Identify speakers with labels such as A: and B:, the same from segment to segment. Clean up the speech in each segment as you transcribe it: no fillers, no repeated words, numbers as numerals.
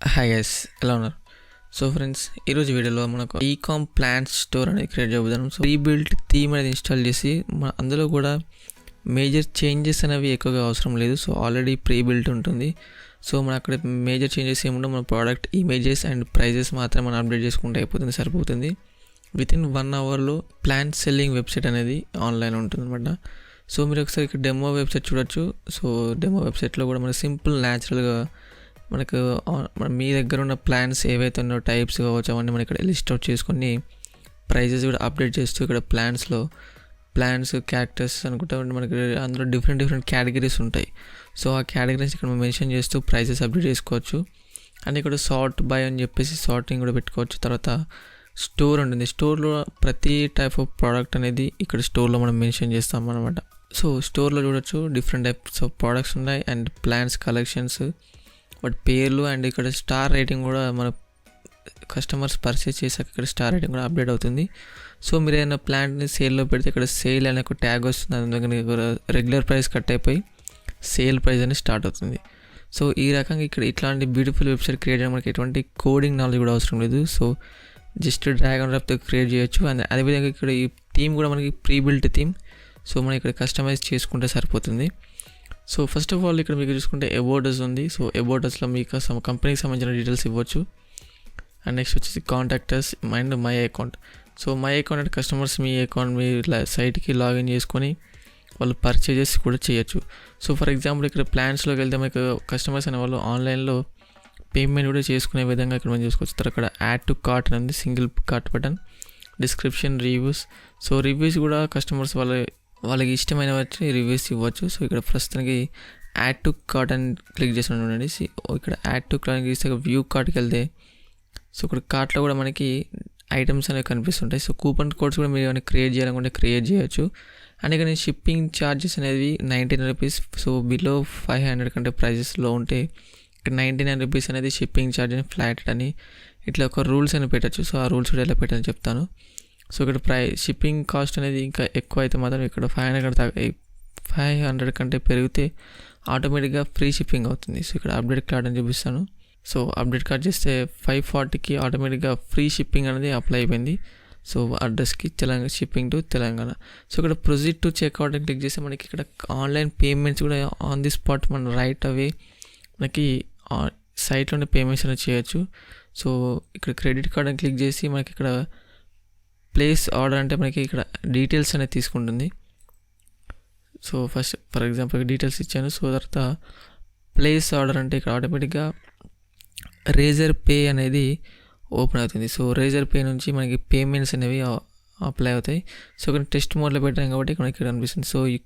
A: Hi guys, ఎలా ఉన్నారు? So friends, ఈరోజు వీడియోలో మనకు ఈకామ్ ప్లాన్స్ స్టోర్ అనేది క్రియేట్ చేయబోతున్నాం. సో ప్రీబిల్ట్ థీమ్ అనేది ఇన్స్టాల్ చేసి అందులో కూడా మేజర్ చేంజెస్ అనేవి ఎక్కువగా అవసరం లేదు. సో ఆల్రెడీ ప్రీబిల్ట్ ఉంటుంది. సో మన అక్కడ మేజర్ చేంజెస్ ఏముండో మన ప్రోడక్ట్ ఇమేజెస్ అండ్ ప్రైజెస్ మాత్రం మనం అప్డేట్ చేసుకుంటే అయిపోతుంది, సరిపోతుంది. వితిన్ 1 అవర్లో ప్లాన్ సెల్లింగ్ వెబ్సైట్ అనేది ఆన్లైన్ ఉంటుంది అనమాట. సో మీరు ఒకసారి ఇక్కడ డెమో వెబ్సైట్ చూడొచ్చు. సో డెమో వెబ్సైట్లో కూడా మనకి సింపుల్ న్యాచురల్గా మనకు మీ దగ్గర ఉన్న ప్లాన్స్ ఏవైతే ఉన్నాయో టైప్స్ కావచ్చు అవన్నీ మనం ఇక్కడ లిస్ట్ అవుట్ చేసుకొని ప్రైజెస్ కూడా అప్డేట్ చేస్తూ ఇక్కడ ప్లాన్స్ క్యారెక్టర్స్ అనుకుంటా మనకి అందులో డిఫరెంట్ కేటగిరీస్ ఉంటాయి. సో ఆ కేటగిరీస్ ఇక్కడ మెన్షన్ చేస్తూ ప్రైజెస్ అప్డేట్ చేసుకోవచ్చు. అండ్ ఇక్కడ సార్ట్ బై అని చెప్పేసి సార్టింగ్ కూడా పెట్టుకోవచ్చు. తర్వాత స్టోర్ ఉంటుంది. స్టోర్లో ప్రతి టైప్ ఆఫ్ ప్రోడక్ట్ అనేది ఇక్కడ స్టోర్లో మనం మెన్షన్ చేస్తాం అనమాట. సో స్టోర్లో చూడొచ్చు డిఫరెంట్ టైప్స్ ఆఫ్ ప్రోడక్ట్స్ ఉన్నాయి అండ్ ప్లాన్స్ కలెక్షన్స్, వాటి పేర్లు అండ్ ఇక్కడ స్టార్ రేటింగ్ కూడా మన కస్టమర్స్ పర్చేస్ చేసాక ఇక్కడ స్టార్ రేటింగ్ కూడా అప్డేట్ అవుతుంది. సో మీరు ఏదైనా ప్లాంట్ని సేల్లో పెడితే ఇక్కడ సేల్ అనే ఒక ట్యాగ్ వస్తుంది. అందుకని రెగ్యులర్ ప్రైస్ కట్ అయిపోయి సేల్ ప్రైస్ అనేది స్టార్ట్ అవుతుంది. సో ఈ రకంగా ఇక్కడ ఇట్లాంటి బ్యూటిఫుల్ వెబ్సైట్ క్రియేట్ చేయడం మనకి ఎటువంటి కోడింగ్ నాలెడ్జ్ కూడా అవసరం లేదు. సో జస్ట్ డ్రాగ్ అండ్ డ్రాప్తో క్రియేట్ చేయొచ్చు. అండ్ అదేవిధంగా ఇక్కడ ఈ థీమ్ కూడా మనకి ప్రీబిల్ట్ థీమ్. సో మనం ఇక్కడ కస్టమైజ్ చేసుకుంటే సరిపోతుంది. సో ఫస్ట్ ఆఫ్ ఆల్ ఇక్కడ మీకు చూసుకుంటే అబౌట్ అస్ ఉంది. సో అబౌట్ అస్లో మీకు కంపెనీకి సంబంధించిన డీటెయిల్స్ ఇవ్వచ్చు. అండ్ నెక్స్ట్ వచ్చేసి contact us and my account. So my account అంటే కస్టమర్స్ మీ అకౌంట్ మీ సైట్కి లాగిన్ చేసుకొని వాళ్ళు పర్చేజెస్ కూడా చేయొచ్చు. సో ఫర్ ఎగ్జాంపుల్ ఇక్కడ ప్లాన్స్లోకి వెళ్తే మీకు కస్టమర్స్ అనే వాళ్ళు ఆన్లైన్లో పేమెంట్ కూడా చేసుకునే విధంగా ఇక్కడ మనం చూసుకోవచ్చు. తర్వాత ఇక్కడ యాడ్ టు కార్ట్ అని ఉంది, single cart button, description, reviews. So reviews కూడా కస్టమర్స్ వాళ్ళకి ఇష్టమైన వచ్చి రివ్యూస్ ఇవ్వచ్చు. సో ఇక్కడ ప్రస్తుతానికి యాడ్ టు కార్ట్ అని క్లిక్ చేసి ఉండండి. ఇక్కడ యాడ్ టు కార్ట్ ఇస్తే వ్యూ కార్ట్కి వెళ్తే సో ఇక్కడ కార్ట్లో కూడా మనకి ఐటమ్స్ అనేవి కనిపిస్తుంటాయి. సో కూపన్ కోడ్స్ కూడా మీరు ఏమైనా క్రియేట్ చేయాలనుకుంటే క్రియేట్ చేయొచ్చు. అండ్ ఇక్కడ షిప్పింగ్ ఛార్జెస్ అనేది 99 రూపీస్. సో బిలో 500 కంటే ప్రైజెస్లో ఉంటే ఇక్కడ 99 రూపీస్ అనేది షిప్పింగ్ ఛార్జ్ అని ఫ్లాట్ అని ఇట్లా ఒక రూల్స్ అని పెట్టచ్చు. సో ఆ రూల్స్ కూడా ఎలా పెట్టాలని చెప్తాను. సో ఇక్కడ షిప్పింగ్ కాస్ట్ అనేది ఇంకా ఎక్కువ అయితే మాత్రం ఇక్కడ 500 కంటే పెరిగితే ఆటోమేటిక్గా ఫ్రీ షిప్పింగ్ అవుతుంది. సో ఇక్కడ అప్డేట్ కార్డ్ అని చూపిస్తాను. సో అప్డేట్ కార్డ్ చేస్తే 540కి ఆటోమేటిక్గా ఫ్రీ షిప్పింగ్ అనేది అప్లై అయిపోయింది. సో అడ్రస్కి షిప్పింగ్ టు తెలంగాణ. సో ఇక్కడ ప్రొసీడ్ టు చెక్అవుట్ అని క్లిక్ చేస్తే మనకి ఇక్కడ ఆన్లైన్ పేమెంట్స్ కూడా ఆన్ ది స్పాట్ మనం రైట్ అవే మనకి సైట్లోనే పేమెంట్స్ అనేది చేయొచ్చు. సో ఇక్కడ క్రెడిట్ కార్డ్ అని క్లిక్ చేసి మనకి ఇక్కడ ప్లేస్ ఆర్డర్ అంటే మనకి ఇక్కడ డీటెయిల్స్ అనేది తీసుకుంటుంది. So first for example details ఇచ్చాను. సో తర్వాత ప్లేస్ ఆర్డర్ అంటే ఇక్కడ ఆటోమేటిక్గా రేజర్ పే అనేది ఓపెన్ అవుతుంది. సో రేజర్ పే నుంచి మనకి పేమెంట్స్ అనేవి అప్లై అవుతాయి. సో ఇక్కడ టెస్ట్ మోడ్లో పెట్టాం కాబట్టి మనకి ఇక్కడ అనిపిస్తుంది. సో ఈ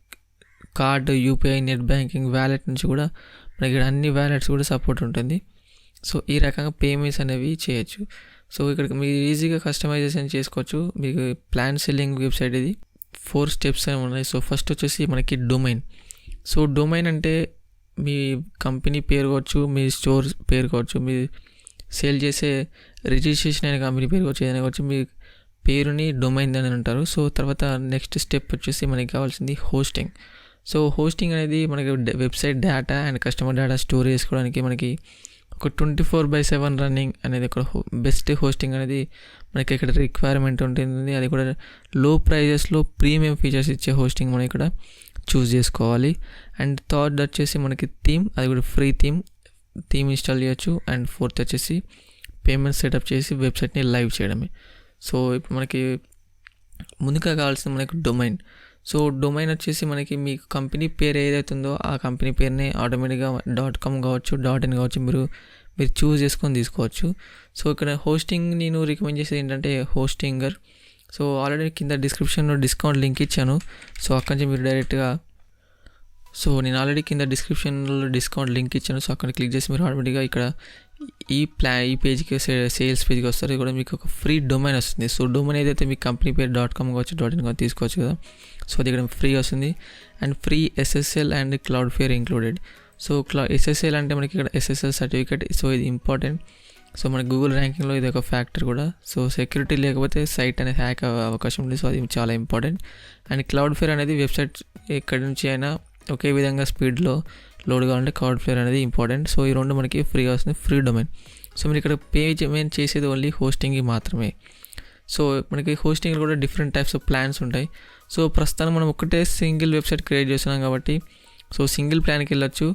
A: card, UPI, net banking, wallet నుంచి కూడా మనకి ఇక్కడ అన్ని వ్యాలెట్స్ కూడా సపోర్ట్ ఉంటుంది. సో ఈ రకంగా పేమెంట్స్ అనేవి చేయొచ్చు. సో ఇక్కడ మీరు ఈజీగా కస్టమైజేషన్ చేసుకోవచ్చు. మీకు ప్లాన్ సెల్లింగ్ వెబ్సైట్ ఇది 4 స్టెప్స్ అనేవి ఉన్నాయి. సో ఫస్ట్ వచ్చేసి మనకి డొమైన్. సో డొమైన్ అంటే మీ కంపెనీ పేరు కావచ్చు, మీ స్టోర్ పేరు కావచ్చు, మీ సేల్ చేసే రిజిస్ట్రేషన్ అయిన కంపెనీ పేరు కావచ్చు, ఏదైనా కావచ్చు, మీ పేరుని డొమైన్ అని అంటారు. సో తర్వాత నెక్స్ట్ స్టెప్ వచ్చేసి మనకి కావాల్సింది హోస్టింగ్. సో హోస్టింగ్ అనేది మనకి website data and customer data store చేసుకోవడానికి మనకి ఒక 24/7 రన్నింగ్ అనేది ఒక బెస్ట్ హోస్టింగ్ అనేది మనకి ఇక్కడ రిక్వైర్మెంట్ ఉంటుంది. అది కూడా లో ప్రైజెస్లో ప్రీమియం ఫీచర్స్ ఇచ్చే హోస్టింగ్ మనం ఇక్కడ చూస్ చేసుకోవాలి. అండ్ థర్డ్ వచ్చేసి మనకి థీమ్, అది కూడా ఫ్రీ థీమ్ ఇన్స్టాల్ చేయొచ్చు. అండ్ ఫోర్త్ వచ్చేసి పేమెంట్ సెటప్ చేసి వెబ్సైట్ని లైవ్ చేయడమే. సో ఇప్పుడు మనకి ముందుగా కావాల్సింది మనకి డొమైన్. సో డొమైన్ వచ్చేసి మనకి మీ కంపెనీ పేరు ఏదైతుందో ఆ కంపెనీ పేరుని ఆటోమేటిక్గా .com కావచ్చు, .in కావచ్చు మీరు చూస్ చేసుకొని తీసుకోవచ్చు. సో ఇక్కడ హోస్టింగ్ నేను రికమెండ్ చేసేది ఏంటంటే హోస్టింగర్. సో ఆల్రెడీ కింద డిస్క్రిప్షన్లో డిస్కౌంట్ లింక్ ఇచ్చాను. సో అక్కడి నుంచి మీరు డైరెక్ట్గా నేను ఆల్రెడీ కింద డిస్క్రిప్షన్లో డిస్కౌంట్ లింక్ ఇచ్చాను. సో అక్కడ క్లిక్ చేసి మీరు ఆటోమేటిక్గా ఇక్కడ ఈ పేజ్కి సేల్స్ పేజ్కి వస్తారు. ఇక్కడ మీకు ఒక ఫ్రీ డొమైన్ వస్తుంది. సో డొమైన్ ఏదైతే మీ కంపెనీ పేరు .com కావచ్చు, .in కావచ్చు తీసుకోవచ్చు కదా. సో అది ఇక్కడ ఫ్రీ వస్తుంది. And free SSL and Cloudflare included. So SSL అంటే మనకి ఇక్కడ SSL సర్టిఫికేట్. సో ఇది ఇంపార్టెంట్. సో మన గూగుల్ ర్యాంకింగ్లో ఇది ఒక ఫ్యాక్టర్ కూడా. సో సెక్యూరిటీ లేకపోతే సైట్ అనేది హ్యాక్ అయ్యే అవకాశం ఉంది. సో అది చాలా ఇంపార్టెంట్. అండ్ క్లౌడ్ఫ్లేర్ అనేది వెబ్సైట్ ఎక్కడి నుంచి అయినా ఒకే విధంగా స్పీడ్లో లోడ్ కావాలంటే క్లౌడ్ఫ్లేర్ అనేది ఇంపార్టెంట్. సో ఈ రెండు మనకి ఫ్రీగా వస్తుంది, ఫ్రీ డొమైన్. సో మీరు ఇక్కడ పేమెంట్ చేసేది ఓన్లీ హోస్టింగ్కి మాత్రమే. సో మనకి హోస్టింగ్ కూడా డిఫరెంట్ టైప్స్ ఆఫ్ ప్లాన్స్ ఉంటాయి. సో ప్రస్తుతం మనం ఒకటే సింగిల్ వెబ్సైట్ క్రియేట్ చేస్తున్నాం కాబట్టి సో సింగిల్ ప్లాన్కి వెళ్ళొచ్చు.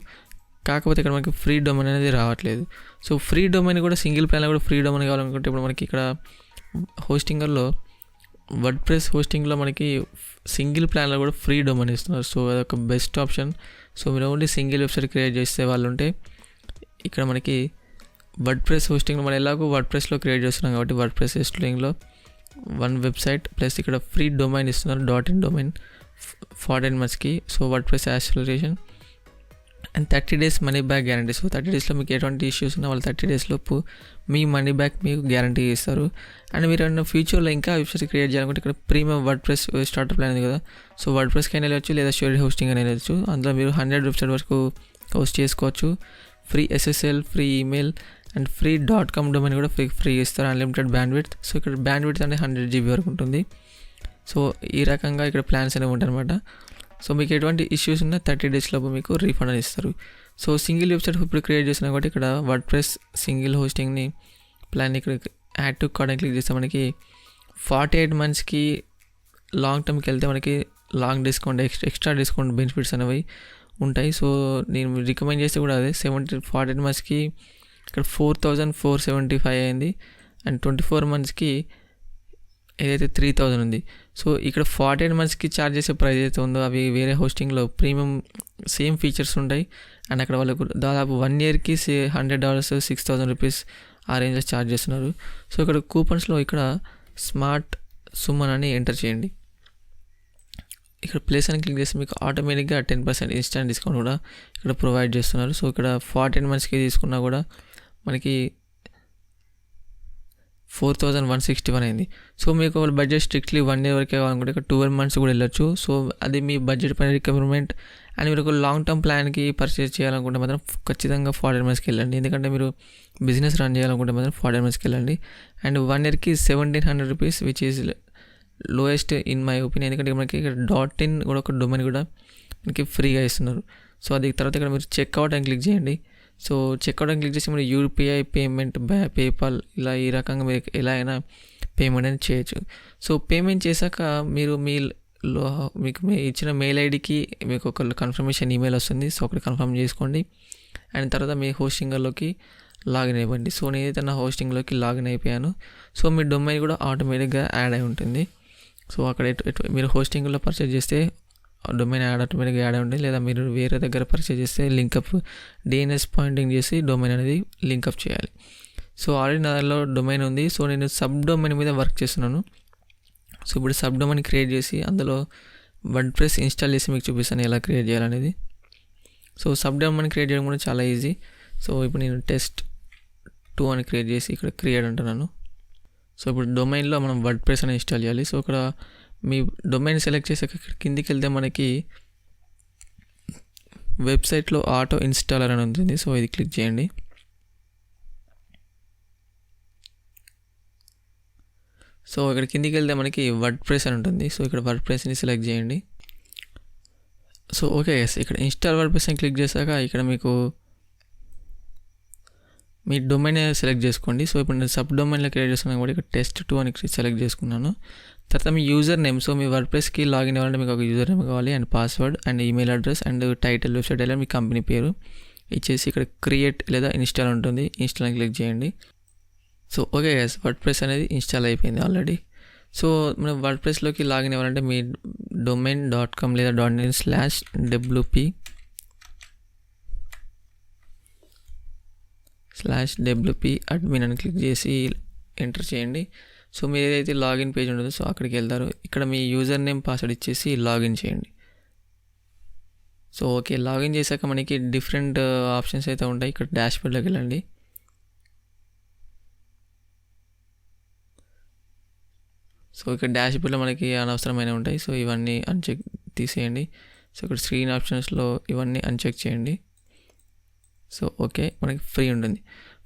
A: కాకపోతే ఇక్కడ మనకి ఫ్రీ డొమైన్ అనేది రావట్లేదు. సో ఫ్రీ డొమైన్ కూడా సింగిల్ ప్లాన్లో కూడా ఫ్రీ డొమైన్ కావాలనుకుంటే ఇప్పుడు మనకి ఇక్కడ హోస్టింగర్లో వర్డ్ప్రెస్ హోస్టింగ్లో మనకి సింగిల్ ప్లాన్లో కూడా ఫ్రీ డొమైన్ ఇస్తున్నారు. సో అదొక బెస్ట్ ఆప్షన్. సో మీరు ఓన్లీ సింగిల్ వెబ్సైట్ క్రియేట్ చేసే వాళ్ళు ఉంటే ఇక్కడ మనకి వర్డ్ప్రెస్ హోస్టింగ్లో మనం ఎలాగో వర్డ్ప్రెస్లో క్రియేట్ చేస్తున్నాం కాబట్టి వర్డ్ప్రెస్ హోస్టింగ్లో 1 వెబ్సైట్ ప్లస్ ఇక్కడ ఫ్రీ డొమైన్ ఇస్తున్నారు .in డొమైన్ 14 monthsకి. So WordPress acceleration and 30 days money back guarantee. So 30 daysలో మీకు ఎటువంటి ఇష్యూస్ ఉన్నా వాళ్ళు 30 days లోపు మీ మనీ బ్యాక్ మీకు గ్యారంటీ ఇస్తారు. అండ్ మీరు ఏమన్నా ఫ్యూచర్లో ఇంకా వెబ్సైట్ క్రియేట్ చేయాలనుకుంటే ఇక్కడ ప్రీమియం వర్డ్ప్రెస్ స్టార్టర్ ప్లాన్ ఉంది కదా. సో వర్డ్ప్రెస్కి అయినా వెళ్ళచ్చు లేదా షేర్డ్ హోస్టింగ్ అయినా వెళ్ళచ్చు. అందులో మీరు 100 వెబ్సైట్ వరకు హోస్ట్ చేసుకోవచ్చు. Free SSL, free email and free .com domain కూడా ఫ్రీ ఇస్తారు. Unlimited bandwidth. సో ఇక్కడ బ్యాండ్విడ్త్ అంటే 100 GB వరకు ఉంటుంది. సో ఈ రకంగా ఇక్కడ ప్లాన్స్ అనేవి ఉంటాయి అనమాట. సో మీకు ఎటువంటి ఇష్యూస్ ఉన్నా 30 days లోపు మీకు రీఫండ్ అని ఇస్తారు. సో సింగిల్ వెబ్సైట్ ఇప్పుడు క్రియేట్ చేసినా కాబట్టి ఇక్కడ వర్డ్ప్రెస్ సింగిల్ హోస్టింగ్ని ప్లాన్ ఇక్కడ యాడ్ టు కార్డ్ అని క్లిక్ చేస్తే మనకి 48 monthsకి లాంగ్ టర్మ్కి వెళ్తే మనకి long discount extra discount benefits అనేవి ఉంటాయి. సో నేను రికమెండ్ చేస్తే కూడా అదే 48 monthsకి ఇక్కడ 4,475 అయింది. అండ్ 24 monthsకి ఏదైతే 3,000 ఉంది. సో ఇక్కడ 48 monthsకి ఛార్జ్ చేసే ప్రైస్ అయితే ఉందో అవి వేరే హోస్టింగ్లో ప్రీమియం సేమ్ ఫీచర్స్ ఉంటాయి. అండ్ అక్కడ వాళ్ళకు దాదాపు 1 yearకి $100 6,000 రూపీస్ ఆ రేంజ్లో ఛార్జ్ చేస్తున్నారు. సో ఇక్కడ కూపన్స్లో ఇక్కడ స్మార్ట్ సుమన్ అని ఎంటర్ చేయండి. ఇక్కడ ప్లేస్ అని క్లిక్ చేస్తే మీకు ఆటోమేటిక్గా 10% ఇన్స్టెంట్ డిస్కౌంట్ కూడా ఇక్కడ ప్రొవైడ్ చేస్తున్నారు. సో ఇక్కడ 48 monthsకి తీసుకున్నా కూడా మనకి 4,161 అయింది. సో మీకు బడ్జెట్ స్ట్రిక్ట్లీ 1 year వరకే కావాలనుకుంటే ఇక్కడ 12 months కూడా వెళ్ళొచ్చు. సో అది మీ బడ్జెట్ పైన రిక్వైర్మెంట్. అండ్ మీరు ఒక లాంగ్ టర్మ్ ప్లాన్కి పర్చేస్ చేయాలనుకుంటే మాత్రం ఖచ్చితంగా 48 monthsకి వెళ్ళండి. ఎందుకంటే మీరు బిజినెస్ రన్ చేయాలనుకుంటే మాత్రం 48 monthsకి వెళ్ళండి. And 1 yearకి 1,700 rupees which is lowest in my opinion. ఎందుకంటే మనకి ఇక్కడ .in కూడా ఒక డొమైన్ కూడా మనకి ఫ్రీగా ఇస్తున్నారు. సో అది తర్వాత ఇక్కడ మీరు చెక్అవుట్ అని క్లిక్ చేయండి. సో చెక్అవుట్ అని క్లిక్ చేసి మీరు UPI పేమెంట్ పేపాల్ ఇలా ఈ రకంగా మీరు ఎలా అయినా పేమెంట్ అనేది చేయొచ్చు. సో పేమెంట్ చేశాక మీరు మీకు ఇచ్చిన మెయిల్ ఐడికి మీకు ఒక కన్ఫర్మేషన్ ఈమెయిల్ వస్తుంది. సో అక్కడ కన్ఫర్మ్ చేసుకోండి. అండ్ తర్వాత మీ హోస్టింగ్లోకి లాగిన్ అయిపోండి. సో నేనైతే నా హోస్టింగ్లోకి లాగిన్ అయిపోయాను. సో మీ డొమైన్ కూడా ఆటోమేటిక్గా యాడ్ అయి ఉంటుంది. సో అక్కడ మీరు హోస్టింగ్లో పర్చేజ్ చేస్తే డొమైన్ ఆటోమేటిక్గా యాడ్ అయి ఉంటుంది. లేదా మీరు వేరే దగ్గర పర్చేజ్ చేస్తే లింకప్ DNS పాయింటింగ్ చేసి డొమైన్ అనేది లింకప్ చేయాలి. సో ఆల్రెడీ నా దానిలో డొమైన్ ఉంది. సో నేను సబ్ డొమైన్ మీద వర్క్ చేస్తున్నాను. సో ఇప్పుడు సబ్ డొమైన్ క్రియేట్ చేసి అందులో వర్డ్ప్రెస్ ఇన్స్టాల్ చేసి మీకు చూపిస్తాను ఎలా క్రియేట్ చేయాలనేది. సో సబ్ డొమైన్ క్రియేట్ చేయడం కూడా చాలా ఈజీ. సో ఇప్పుడు నేను test2 అని క్రియేట్ చేసి ఇక్కడ క్రియేట్ అంటున్నాను. సో ఇప్పుడు డొమైన్లో మనం వర్డ్ప్రెస్ అని ఇన్స్టాల్ చేయాలి. సో ఇక్కడ మీ డొమైన్ సెలెక్ట్ చేసాక ఇక్కడ కిందికి వెళ్తే మనకి వెబ్సైట్లో ఆటో ఇన్స్టాలర్ అని ఉంటుంది. సో ఇది క్లిక్ చేయండి. సో ఇక్కడ కిందికి వెళ్తే మనకి వర్డ్ప్రెస్ అని ఉంటుంది. సో ఇక్కడ వర్డ్ప్రెస్ని సెలెక్ట్ చేయండి. సో ఓకే ఎస్ ఇక్కడ ఇన్స్టాల్ వర్డ్ప్రెస్ అని క్లిక్ చేశాక ఇక్కడ మీకు మీ డొమైన్ సెలెక్ట్ చేసుకోండి. సో ఇప్పుడు నేను సబ్ డొమైన్లో క్రియేట్ చేస్తున్నాను కాబట్టి ఇక్కడ test2 అని సెలెక్ట్ చేసుకున్నాను. తర్వాత మీ యూజర్ నేమ్. సో మీ వర్డ్ప్రెస్కి లాగిన్ అవ్వాలంటే మీకు ఒక యూజర్ నేమ్ కావాలి and password and email address and title website ఎలా మీ కంపెనీ పేరు ఇచ్చేసి ఇక్కడ క్రియేట్ లేదా ఇన్స్టాల్ ఉంటుంది. ఇన్స్టాల్ అని క్లిక్ చేయండి. సో ఓకే ఎస్ వర్డ్ప్రెస్ అనేది ఇన్స్టాల్ అయిపోయింది ఆల్రెడీ. సో మనం వర్డ్ప్రెస్లోకి లాగిన్ అవ్వాలంటే మీ domain.com లేదా .in/wp admin అని క్లిక్ చేసి ఎంటర్ చేయండి. సో మీరు ఏదైతే లాగిన్ పేజ్ ఉంటుందో సో అక్కడికి వెళ్తారు. ఇక్కడ మీ యూజర్ నేమ్ పాస్వర్డ్ ఇచ్చేసి లాగిన్ చేయండి. సో ఓకే లాగిన్ చేశాక మనకి డిఫరెంట్ ఆప్షన్స్ అయితే ఉంటాయి. ఇక్కడ డాష్బోర్డ్లోకి వెళ్ళండి. సో ఇక్కడ డాష్బోర్డ్లో మనకి అనవసరమైన ఉంటాయి. సో ఇవన్నీ అన్చెక్ తీసేయండి. సో ఇక్కడ స్క్రీన్ ఆప్షన్స్లో ఇవన్నీ అన్చెక్ చేయండి. సో ఓకే మనకి ఫ్రీ ఉంటుంది.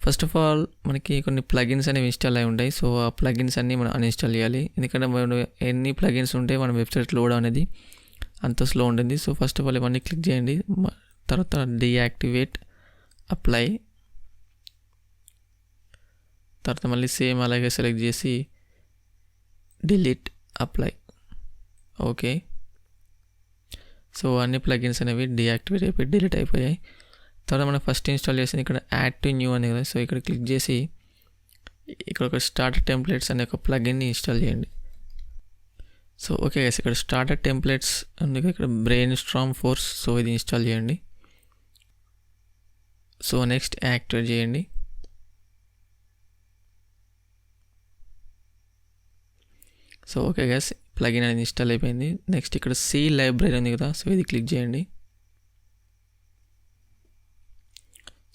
A: ఫస్ట్ ఆఫ్ ఆల్ మనకి కొన్ని ప్లగిన్స్ అనేవి ఇన్స్టాల్ అయి ఉంటాయి. సో ఆ ప్లగిన్స్ అన్నీ మనం అన్ఇన్స్టాల్ చేయాలి. ఎందుకంటే మనం ఎన్ని ప్లగిన్స్ ఉంటే మన వెబ్సైట్ లోడ్ అనేది అంత స్లో ఉంటుంది. సో ఫస్ట్ ఆఫ్ ఆల్ ఇవన్నీ క్లిక్ చేయండి. తర్వాత డీయాక్టివేట్, అప్లై, తర్వాత మళ్ళీ సేమ్ అలాగే సెలెక్ట్ చేసి డిలీట్ అప్లై. ఓకే, సో అన్ని ప్లగిన్స్ అనేవి డీయాక్టివేట్ అయిపోయి డిలీట్ అయిపోయాయి. తర్వాత మనం ఫస్ట్ ఇన్స్టాల్ చేసింది ఇక్కడ యాడ్ టు న్యూ అనేది కదా, సో ఇక్కడ క్లిక్ చేసి ఇక్కడ ఒక స్టార్టర్ టెంప్లెట్స్ అనే ఒక ప్లగిన్ని ఇన్స్టాల్ చేయండి. సో ఓకే గైస్, ఇక్కడ స్టార్టర్ టెంప్లెట్స్ అందుకే ఇక్కడ బ్రెయిన్ స్ట్రామ్ ఫోర్స్, సో ఇది ఇన్స్టాల్ చేయండి. సో నెక్స్ట్ యాక్టివేట్ చేయండి. సో ఓకే గైస్, ప్లగిన్ అనేది ఇన్స్టాల్ అయిపోయింది. నెక్స్ట్ ఇక్కడ సి లైబ్రరీ ఉంది కదా, సో ఇది క్లిక్ చేయండి.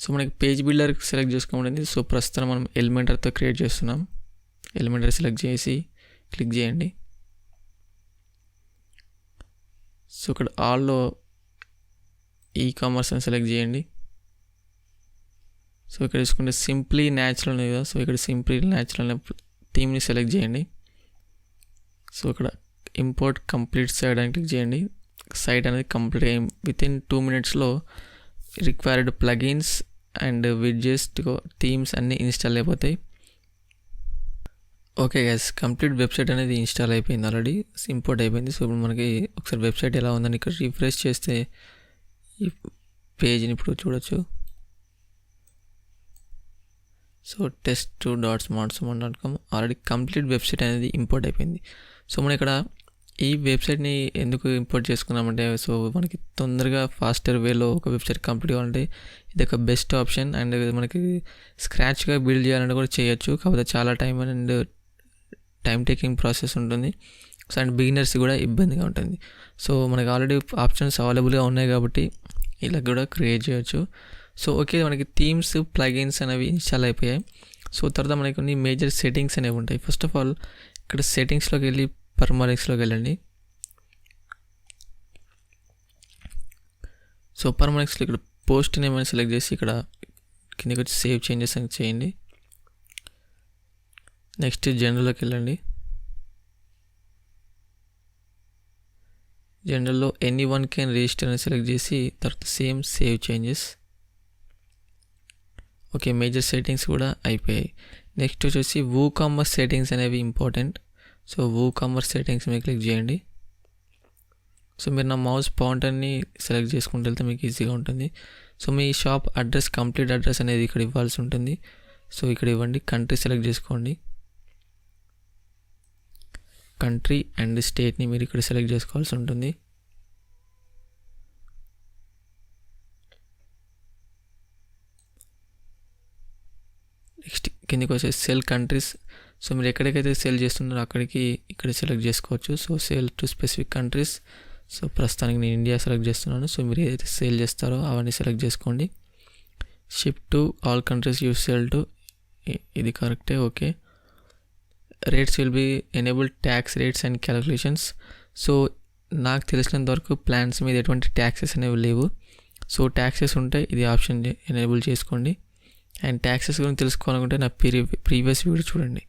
A: సో మనకి పేజ్ బిల్డర్ సెలెక్ట్ చేసుకోమంటుంది. సో ప్రస్తుతం మనం ఎలిమెంటర్తో క్రియేట్ చేస్తున్నాం. ఎలిమెంటర్ సెలెక్ట్ చేసి క్లిక్ చేయండి. సో ఇక్కడ ఆల్లో ఈ కామర్స్ అని సెలెక్ట్ చేయండి. సో ఇక్కడ చూసుకుంటే సింప్లీ న్యాచురల్ ఉంది కదా, సో ఇక్కడ సింప్లీ న్యాచురల్ థీమ్ని సెలెక్ట్ చేయండి. సో ఇక్కడ ఇంపోర్ట్ కంప్లీట్ సైట్ అని క్లిక్ చేయండి. సైట్ అనేది కంప్లీట్ అయ్యి వితిన్ 2 minutesలో required plugins and widgets themes అన్నీ ఇన్స్టాల్ అయిపోతాయి. ఓకే గైస్, కంప్లీట్ వెబ్సైట్ అనేది ఇన్స్టాల్ అయిపోయింది, ఆల్రెడీ ఇంపోర్ట్ అయిపోయింది. సో ఇప్పుడు మనకి ఒకసారి వెబ్సైట్ ఎలా ఉందని ఇక్కడ రిఫ్రెష్ చేస్తే ఈ పేజ్ని ఇప్పుడు చూడొచ్చు. So test2.smartsummon.com already complete website అనేది ఇంపోర్ట్ అయిపోయింది. సో మనం ఇక్కడ ఈ వెబ్సైట్ని ఎందుకు ఇంపోర్ట్ చేసుకున్నామంటే, సో మనకి తొందరగా ఫాస్టర్ వేలో ఒక వెబ్సైట్ కంప్లీట్ కావాలంటే ఇది ఒక బెస్ట్ ఆప్షన్. అండ్ మనకి స్క్రాచ్గా బిల్డ్ చేయాలంటే కూడా చేయొచ్చు, కాకపోతే చాలా టైం టేకింగ్ ప్రాసెస్ ఉంటుంది. సో అండ్ బిగినర్స్ కూడా ఇబ్బందిగా ఉంటుంది. సో మనకి ఆల్రెడీ ఆప్షన్స్ అవైలబుల్గా ఉన్నాయి కాబట్టి ఇలా కూడా క్రియేట్ చేయొచ్చు. సో ఓకే, మనకి థీమ్స్ ప్లగిన్స్ అనేవి ఇన్స్టాల్ అయిపోయాయి. సో తర్వాత మనకి కొన్ని మేజర్ సెట్టింగ్స్ అనేవి ఉంటాయి. ఫస్ట్ ఆఫ్ ఆల్ ఇక్కడ సెట్టింగ్స్లోకి వెళ్ళి పర్మాలిక్స్లోకి వెళ్ళండి. సో పర్మాలిక్స్లో ఇక్కడ పోస్ట్ నేమ్ అని సెలెక్ట్ చేసి ఇక్కడ కిందకి వచ్చి సేవ్ చేంజెస్ అని చేయండి. నెక్స్ట్ జనరల్లోకి వెళ్ళండి. జనరల్లో ఎనీవన్ కెన్ రిజిస్టర్ అని సెలెక్ట్ చేసి తర్వాత same save changes. Okay, major settings కూడా అయిపోయాయి. నెక్స్ట్ వచ్చేసి WooCommerce సెట్టింగ్స్ అనేవి ఇంపార్టెంట్. సో WooCommerce సెట్టింగ్స్ మీద క్లిక్ చేయండి. సో మీరు నా మౌస్ పాయింటర్ని సెలెక్ట్ చేసుకుంటూ వెళ్తే మీకు ఈజీగా ఉంటుంది. సో మీ షాప్ అడ్రస్, కంప్లీట్ అడ్రస్ అనేది ఇక్కడ ఇవ్వాల్సి ఉంటుంది. సో ఇక్కడ ఇవ్వండి. కంట్రీ సెలెక్ట్ చేసుకోండి. కంట్రీ అండ్ స్టేట్ని మీరు ఇక్కడ సెలెక్ట్ చేసుకోవాల్సి ఉంటుంది. నెక్స్ట్ కిందకి వచ్చేసి సెల్ కంట్రీస్. సో మీరు ఎక్కడికైతే సేల్ చేస్తున్నారో అక్కడికి ఇక్కడ సెలెక్ట్ చేసుకోవచ్చు. So sale to specific countries. So ప్రస్తుతానికి నేను ఇండియా సెలెక్ట్ చేస్తున్నాను. సో మీరు ఏదైతే సేల్ చేస్తారో అవన్నీ సెలెక్ట్ చేసుకోండి. Ship to all countries you sell to, ఇది కరెక్టే. Okay, rates will be enable tax rates and calculations. So నాకు తెలిసినంత వరకు ప్లాన్స్ మీద ఎటువంటి ట్యాక్సెస్ అనేవి లేవు. సో ట్యాక్సెస్ ఉంటే ఇది ఆప్షన్ ఎనేబుల్ చేసుకోండి. అండ్ ట్యాక్సెస్ గురించి తెలుసుకోవాలనుకుంటే నా ప్రీవియస్ వీడియో చూడండి.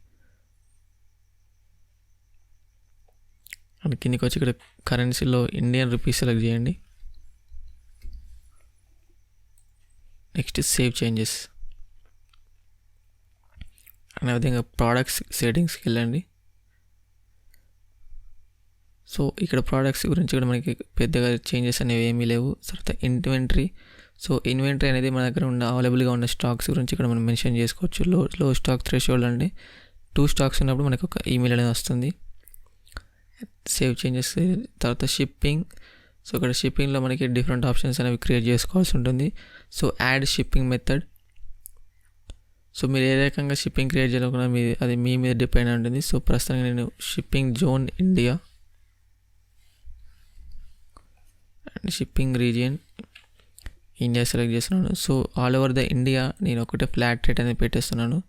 A: అండ్ కిందకి వచ్చి ఇక్కడ కరెన్సీలో ఇండియన్ రూపీస్ సెలెక్ట్ చేయండి. Next save changes. అనే విధంగా ప్రోడక్ట్స్ సెట్టింగ్స్కి వెళ్ళండి. సో ఇక్కడ ప్రోడక్ట్స్ గురించి కూడా మనకి పెద్దగా చేంజెస్ అనేవి ఏమీ లేవు. తర్వాత ఇన్వెంటరీ. సో ఇన్వెంటరీ అనేది మన దగ్గర ఉన్న అవైలబుల్గా ఉన్న స్టాక్స్ గురించి ఇక్కడ మనం మెన్షన్ చేసుకోవచ్చు. లో స్టాక్ థ్రెషోల్డ్ అంటే 2 స్టాక్స్ ఉన్నప్పుడు మనకు ఒక ఈమెయిల్ అనేది వస్తుంది. Save changes. తర్వాత షిప్పింగ్. సో ఇక్కడ షిప్పింగ్లో మనకి డిఫరెంట్ ఆప్షన్స్ అనేవి క్రియేట్ చేసుకోవాల్సి ఉంటుంది. So add shipping method. So మీరు ఏ రకంగా షిప్పింగ్ క్రియేట్ చేయాలనుకున్నా అది మీ మీద డిపెండ్ ఉంటుంది. సో ప్రస్తుతానికి నేను shipping zone India and shipping region India select చేస్తున్నాను. So all over the India నేను ఒకటే ఫ్లాట్ రేట్ అనేది పెట్టేస్తున్నాను.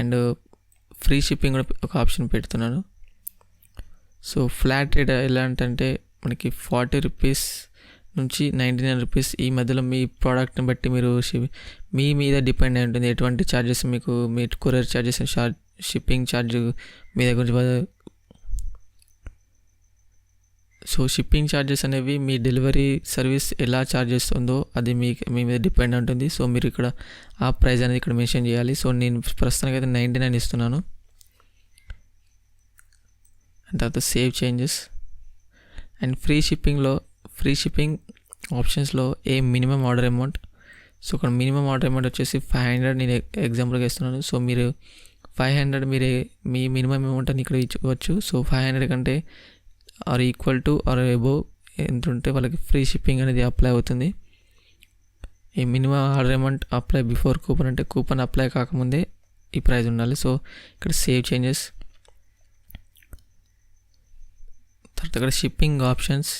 A: అండ్ ఫ్రీ షిప్పింగ్ కూడా ఒక ఆప్షన్ పెడుతున్నాను. సో ఫ్లాట్ రేట్ ఎలా అంటే మనకి 40 రూపీస్ నుంచి 99 రూపీస్ ఈ మధ్యలో మీ ప్రోడక్ట్ని బట్టి మీరు మీ మీద డిపెండ్ అయి ఉంటుంది. ఎటువంటి ఛార్జెస్ మీకు మీ కొరియర్ ఛార్జెస్, షిప్పింగ్ ఛార్జ్ మీ దగ్గర. సో షిప్పింగ్ ఛార్జెస్ అనేవి మీ డెలివరీ సర్వీస్ ఎలా ఛార్జ్ చేస్తుందో అది మీ మీద డిపెండ్ ఉంటుంది. సో మీరు ఇక్కడ ఆ ప్రైస్ అనేది ఇక్కడ మెన్షన్ చేయాలి. సో నేను ప్రస్తుతానికి అయితే 99 ఇస్తున్నాను. అండ్ తర్వాత save changes. And free shipping ఆప్షన్స్లో మినిమం ఆర్డర్ అమౌంట్. సో ఇక్కడ మినిమం ఆర్డర్ అమౌంట్ వచ్చేసి 500 నేను ఎగ్జాంపుల్గా ఇస్తున్నాను. సో మీరు 500 మీ మినిమం అమౌంట్ అని ఇక్కడ ఇవ్వచ్చు. సో 500 కంటే or equal to or above ఎంత ఉంటే వాళ్ళకి ఫ్రీ షిప్పింగ్ అనేది అప్లై అవుతుంది. ఈ minimum order amount apply before coupon అంటే కూపన్ అప్లై కాకముందే ఈ ప్రైస్ ఉండాలి. సో ఇక్కడ సేవ్ చేంజెస్. తర్వాత ఇక్కడ shipping options.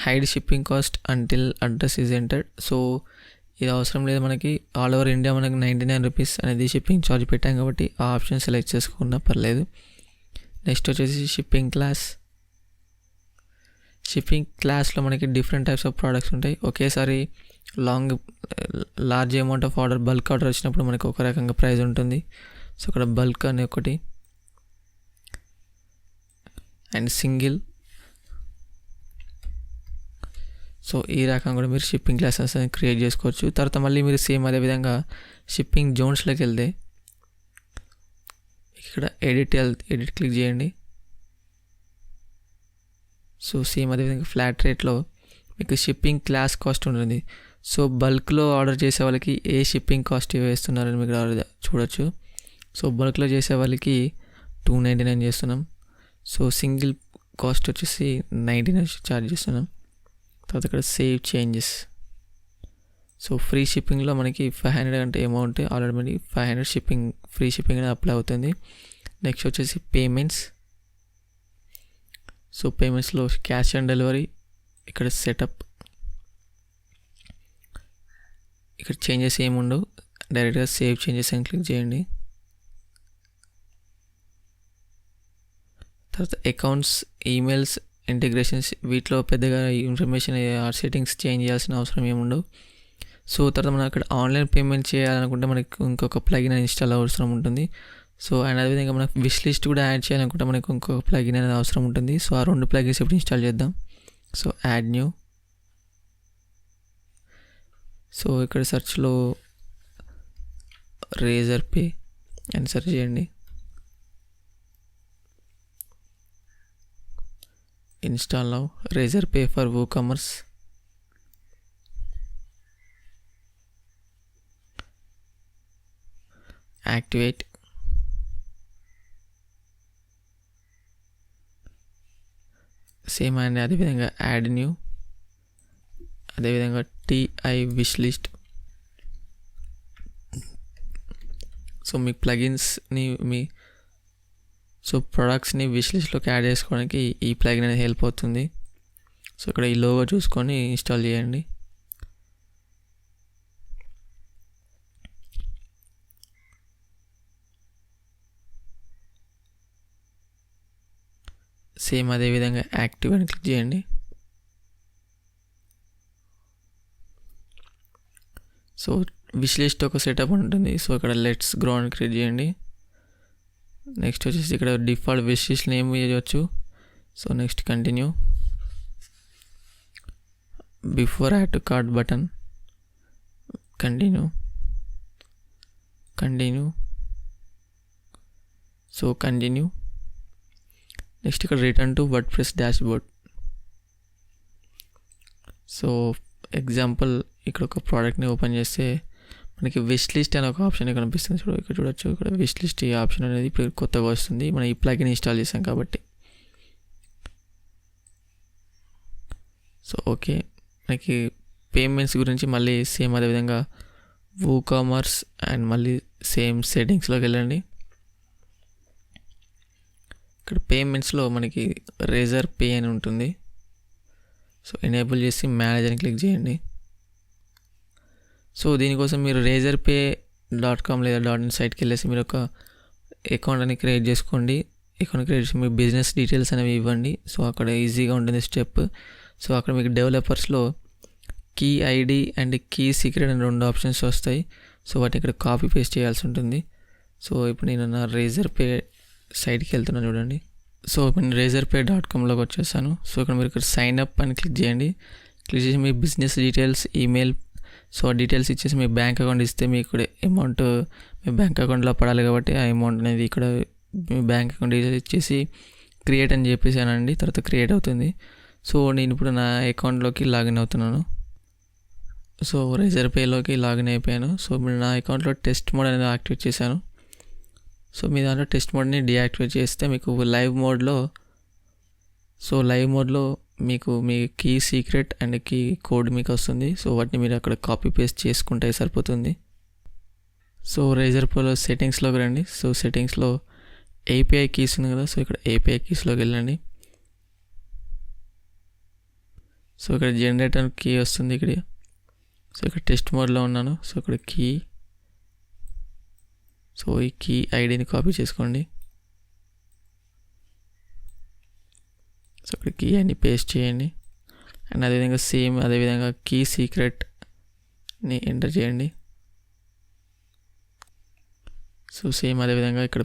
A: Hide shipping cost until address is entered. So ఇది అవసరం లేదు మనకి. ఆల్ ఓవర్ ఇండియా మనకి 99 రూపీస్ అనేది షిప్పింగ్ ఛార్జ్ పెట్టాం కాబట్టి ఆ ఆప్షన్ సెలెక్ట్ చేసుకున్నా పర్లేదు. నెక్స్ట్ వచ్చేసి షిప్పింగ్ క్లాస్లో మనకి డిఫరెంట్ టైప్స్ ఆఫ్ ప్రోడక్ట్స్ ఉంటాయి. ఒకేసారి large amount of order bulk order వచ్చినప్పుడు మనకి ఒక రకంగా ప్రైస్ ఉంటుంది. సో ఇక్కడ బల్క్ అనే ఒకటి అండ్ సింగిల్. సో ఈ రకంగా కూడా మీరు షిప్పింగ్ క్లాసెస్ అని క్రియేట్ చేసుకోవచ్చు. తర్వాత మళ్ళీ మీరు సేమ్ అదేవిధంగా షిప్పింగ్ జోన్స్లోకి వెళ్తే ఇక్కడ ఎడిట్ క్లిక్ చేయండి. సో సేమ్ అదేవిధంగా ఫ్లాట్ రేట్లో మీకు షిప్పింగ్ క్లాస్ కాస్ట్ ఉంటుంది. సో బల్క్లో ఆర్డర్ చేసే వాళ్ళకి ఏ షిప్పింగ్ కాస్ట్ వేస్తున్నారని మీకు చూడొచ్చు. సో బల్క్లో చేసే వాళ్ళకి 299 చేస్తున్నాం. సో సింగిల్ కాస్ట్ వచ్చేసి 99 ఛార్జ్ చేస్తున్నాం. తర్వాత ఇక్కడ సేవ్ చేంజెస్. సో ఫ్రీ షిప్పింగ్లో మనకి 500 అంటే అమౌంట్ ఆల్రెడీ మనకి 500 ఫ్రీ షిప్పింగ్ అనేది అప్లై అవుతుంది. నెక్స్ట్ వచ్చేసి పేమెంట్స్. సో పేమెంట్స్లో క్యాష్ ఆన్ డెలివరీ, ఇక్కడ సెటప్, ఇక్కడ చేంజెస్ ఏముండవు. డైరెక్ట్గా సేవ్ చేంజెస్ అని క్లిక్ చేయండి. తర్వాత అకౌంట్స్, ఈమెయిల్స్, ఇంటిగ్రేషన్స్ వీటిలో పెద్దగా ఇన్ఫర్మేషన్ సెట్టింగ్స్ చేంజ్ చేయాల్సిన అవసరం ఏముండవు. సో తర్వాత మనం అక్కడ ఆన్లైన్ పేమెంట్ చేయాలనుకుంటే మనకి ఇంకొక ప్లగిన్ ఇన్స్టాల్ అవసరం ఉంటుంది. సో అండ్ అదేవిధంగా మనకు విష్ లిస్ట్ కూడా యాడ్ చేయాలనుకుంటే మనకు ఇంకొక ప్లగిన్ అనేది అవసరం ఉంటుంది. సో ఆ 2 ప్లగిన్స్ ఇప్పుడు ఇన్స్టాల్ చేద్దాం. So add new. సో ఇక్కడ సెర్చ్లో రేజర్ పే అని సెర్చ్ చేయండి. Install now Razor Pay for WooCommerce. Activate. Same and అదేవిధంగా యాడ్ న్యూ, అదేవిధంగా TI విష్ లిస్ట్. సో మీ ప్లగిన్స్ని సో ప్రొడక్ట్స్ని విష్ లిస్ట్లోకి యాడ్ చేసుకోవడానికి ఈ ప్లగిన్ అనేది హెల్ప్ అవుతుంది. సో ఇక్కడ ఈ లోగో చూసుకొని ఇన్స్టాల్ చేయండి. సేమ్ అదేవిధంగా యాక్టివ్ అని క్లిక్ చేయండి. సో విష్ లిస్ట్ ఒక సెటప్ ఉంటుంది. సో ఇక్కడ లెట్స్ గ్రో అని క్రియేట్ చేయండి. నెక్స్ట్ వచ్చేసి ఇక్కడ డిఫాల్ట్ విష్ లిస్ట్ నేమ్ చేయవచ్చు. So next continue. Before add to cart button continue. So continue. Next ఇక్కడ return to WordPress dashboard. So example ఇక్కడ ఒక ప్రోడక్ట్ని ఓపెన్ చేస్తే మనకి విష్ లిస్ట్ అనే ఒక ఆప్షన్ కనిపిస్తుంది. ఇక్కడ చూడొచ్చు. ఇక్కడ విష్ లిస్ట్ ఈ ఆప్షన్ అనేది ఇప్పుడు కొత్తగా వస్తుంది. మనం ఈ ప్లగిన్ ఇన్స్టాల్ చేసాం కాబట్టి. సో ఓకే, మనకి పేమెంట్స్ గురించి మళ్ళీ సేమ్ అదేవిధంగా WooCommerce అండ్ మళ్ళీ సేమ్ సెట్టింగ్స్లోకి వెళ్ళండి. ఇక్కడ పేమెంట్స్లో మనకి రేజర్ పే అని ఉంటుంది. సో ఎనేబుల్ చేసి మేనేజ్ అని క్లిక్ చేయండి. సో దీనికోసం మీరు razorpay.com లేదా .in సైట్కి వెళ్ళేసి మీరు ఒక అకౌంట్ అని క్రియేట్ చేసుకోండి. అకౌంట్ క్రియేట్ చేసి మీ బిజినెస్ డీటెయిల్స్ అనేవి ఇవ్వండి. సో అక్కడ ఈజీగా ఉంటుంది స్టెప్. సో అక్కడ మీకు డెవలపర్స్లో key ID and key secret అని 2 ఆప్షన్స్ వస్తాయి. సో వాటిని ఇక్కడ కాపీ పేస్ట్ చేయాల్సి ఉంటుంది. సో ఇప్పుడు నేను నా Razorpay సైట్కి వెళ్తున్నాను చూడండి. సో ఇప్పుడు నేను razorpay.comలోకి వచ్చేసాను. సో మీరు ఇక్కడ సైన్ అప్ అని క్లిక్ చేయండి. క్లిక్ చేసి మీ బిజినెస్ డీటెయిల్స్, ఈమెయిల్, సో ఆ డీటెయిల్స్ ఇచ్చేసి మీ బ్యాంక్ అకౌంట్ ఇస్తే మీకు ఇక్కడ అమౌంట్ మీ బ్యాంక్ అకౌంట్లో పడాలి కాబట్టి ఆ అమౌంట్ అనేది ఇక్కడ మీ బ్యాంక్ అకౌంట్ డీటెయిల్స్ ఇచ్చేసి క్రియేట్ అని చెప్పేసానండి. తర్వాత క్రియేట్ అవుతుంది. సో నేను ఇప్పుడు నా అకౌంట్లోకి లాగిన్ అవుతున్నాను. సో Razorpayలోకి లాగిన్ అయిపోయాను. సో ఇప్పుడు నా అకౌంట్లో టెస్ట్ మోడ్ అనేది యాక్టివేట్ చేశాను. సో మీ దాంట్లో టెస్ట్ మోడ్ని డీయాక్టివేట్ చేస్తే మీకు లైవ్ మోడ్లో మీకు మీ key secret and key code మీకు వస్తుంది. సో వాటిని మీరు అక్కడ కాపీ పేస్ట్ చేసుకుంటే సరిపోతుంది. సో Razorpayలో సెట్టింగ్స్లోకి రండి. సో సెట్టింగ్స్లో API కీస్ ఉంది కదా, సో ఇక్కడ API కీస్లోకి వెళ్ళండి. సో ఇక్కడ జనరేటర్ కీ వస్తుంది ఇక్కడ. సో ఇక్కడ టెస్ట్ మోడ్లో ఉన్నాను. సో ఇక్కడ కీ, సో ఈ కీ ఐడిని కాపీ చేసుకోండి. సో ఇక్కడ కీ అని పేస్ట్ చేయండి. అండ్ అదేవిధంగా కీ సీక్రెట్ని ఎంటర్ చేయండి. సో సేమ్ అదేవిధంగా ఇక్కడ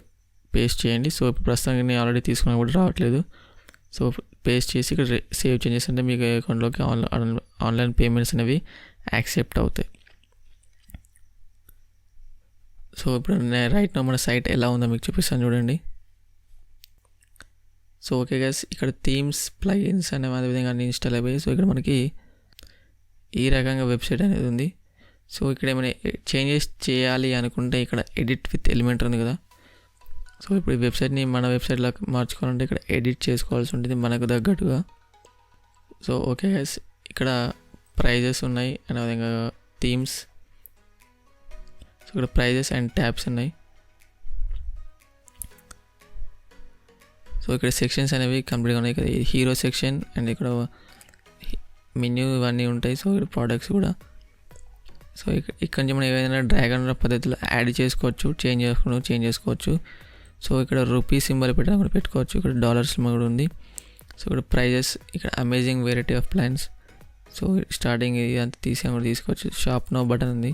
A: పేస్ట్ చేయండి. సో ఇప్పుడు ప్రస్తుతానికి నేను ఆల్రెడీ తీసుకున్నా కూడా రావట్లేదు. సో పేస్ట్ చేసి ఇక్కడ సేవ్ చేంజెస్ అంటే మీకు అకౌంట్లోకి ఆన్లైన్ పేమెంట్స్ అనేవి యాక్సెప్ట్ అవుతాయి. సో ఇప్పుడు రైట్ నా మన సైట్ ఎలా ఉందో మీకు చూపిస్తాను చూడండి. సో ఓకే గైస్, ఇక్కడ థీమ్స్, ప్లగిన్స్ అనేవి అదేవిధంగా అన్ని ఇన్స్టాల్ అయిపోయాయి. సో ఇక్కడ మనకి ఈ రకంగా వెబ్సైట్ అనేది ఉంది. సో ఇక్కడ ఏమైనా చేంజెస్ చేయాలి అనుకుంటే ఇక్కడ ఎడిట్ విత్ ఎలిమెంట్ ఉంది కదా. సో ఇప్పుడు ఈ వెబ్సైట్ని మన వెబ్సైట్లో మార్చుకోవాలంటే ఇక్కడ ఎడిట్ చేసుకోవాల్సి ఉంటుంది మనకు తగ్గట్టుగా. సో ఓకే గైస్, ఇక్కడ ప్రైజెస్ ఉన్నాయి అండ్ అదేవిధంగా థీమ్స్. సో ఇక్కడ ప్రైజెస్ అండ్ ట్యాబ్స్ ఉన్నాయి. సో ఇక్కడ సెక్షన్స్ అనేవి కంప్లీట్గా ఉన్నాయి. ఇక్కడ హీరో సెక్షన్ అండ్ ఇక్కడ మెన్యూ ఇవన్నీ ఉంటాయి. సో ఇక్కడ ప్రోడక్ట్స్ కూడా. సో ఇక్కడ నుంచి మనం ఏదైనా డ్రాగ్ అండ్ డ్రాప్ పద్ధతిలో యాడ్ చేసుకోవచ్చు, చేంజ్ చేసుకోవచ్చు. సో ఇక్కడ రూపీ సింబల్ కూడా పెట్టుకోవచ్చు. ఇక్కడ డాలర్ సింబల్ కూడా ఉంది. సో ఇక్కడ ప్రైజెస్, ఇక్కడ amazing variety of plans. So starting ఇదంతా కూడా తీసుకోవచ్చు. షాప్ నౌ బటన్ ఉంది.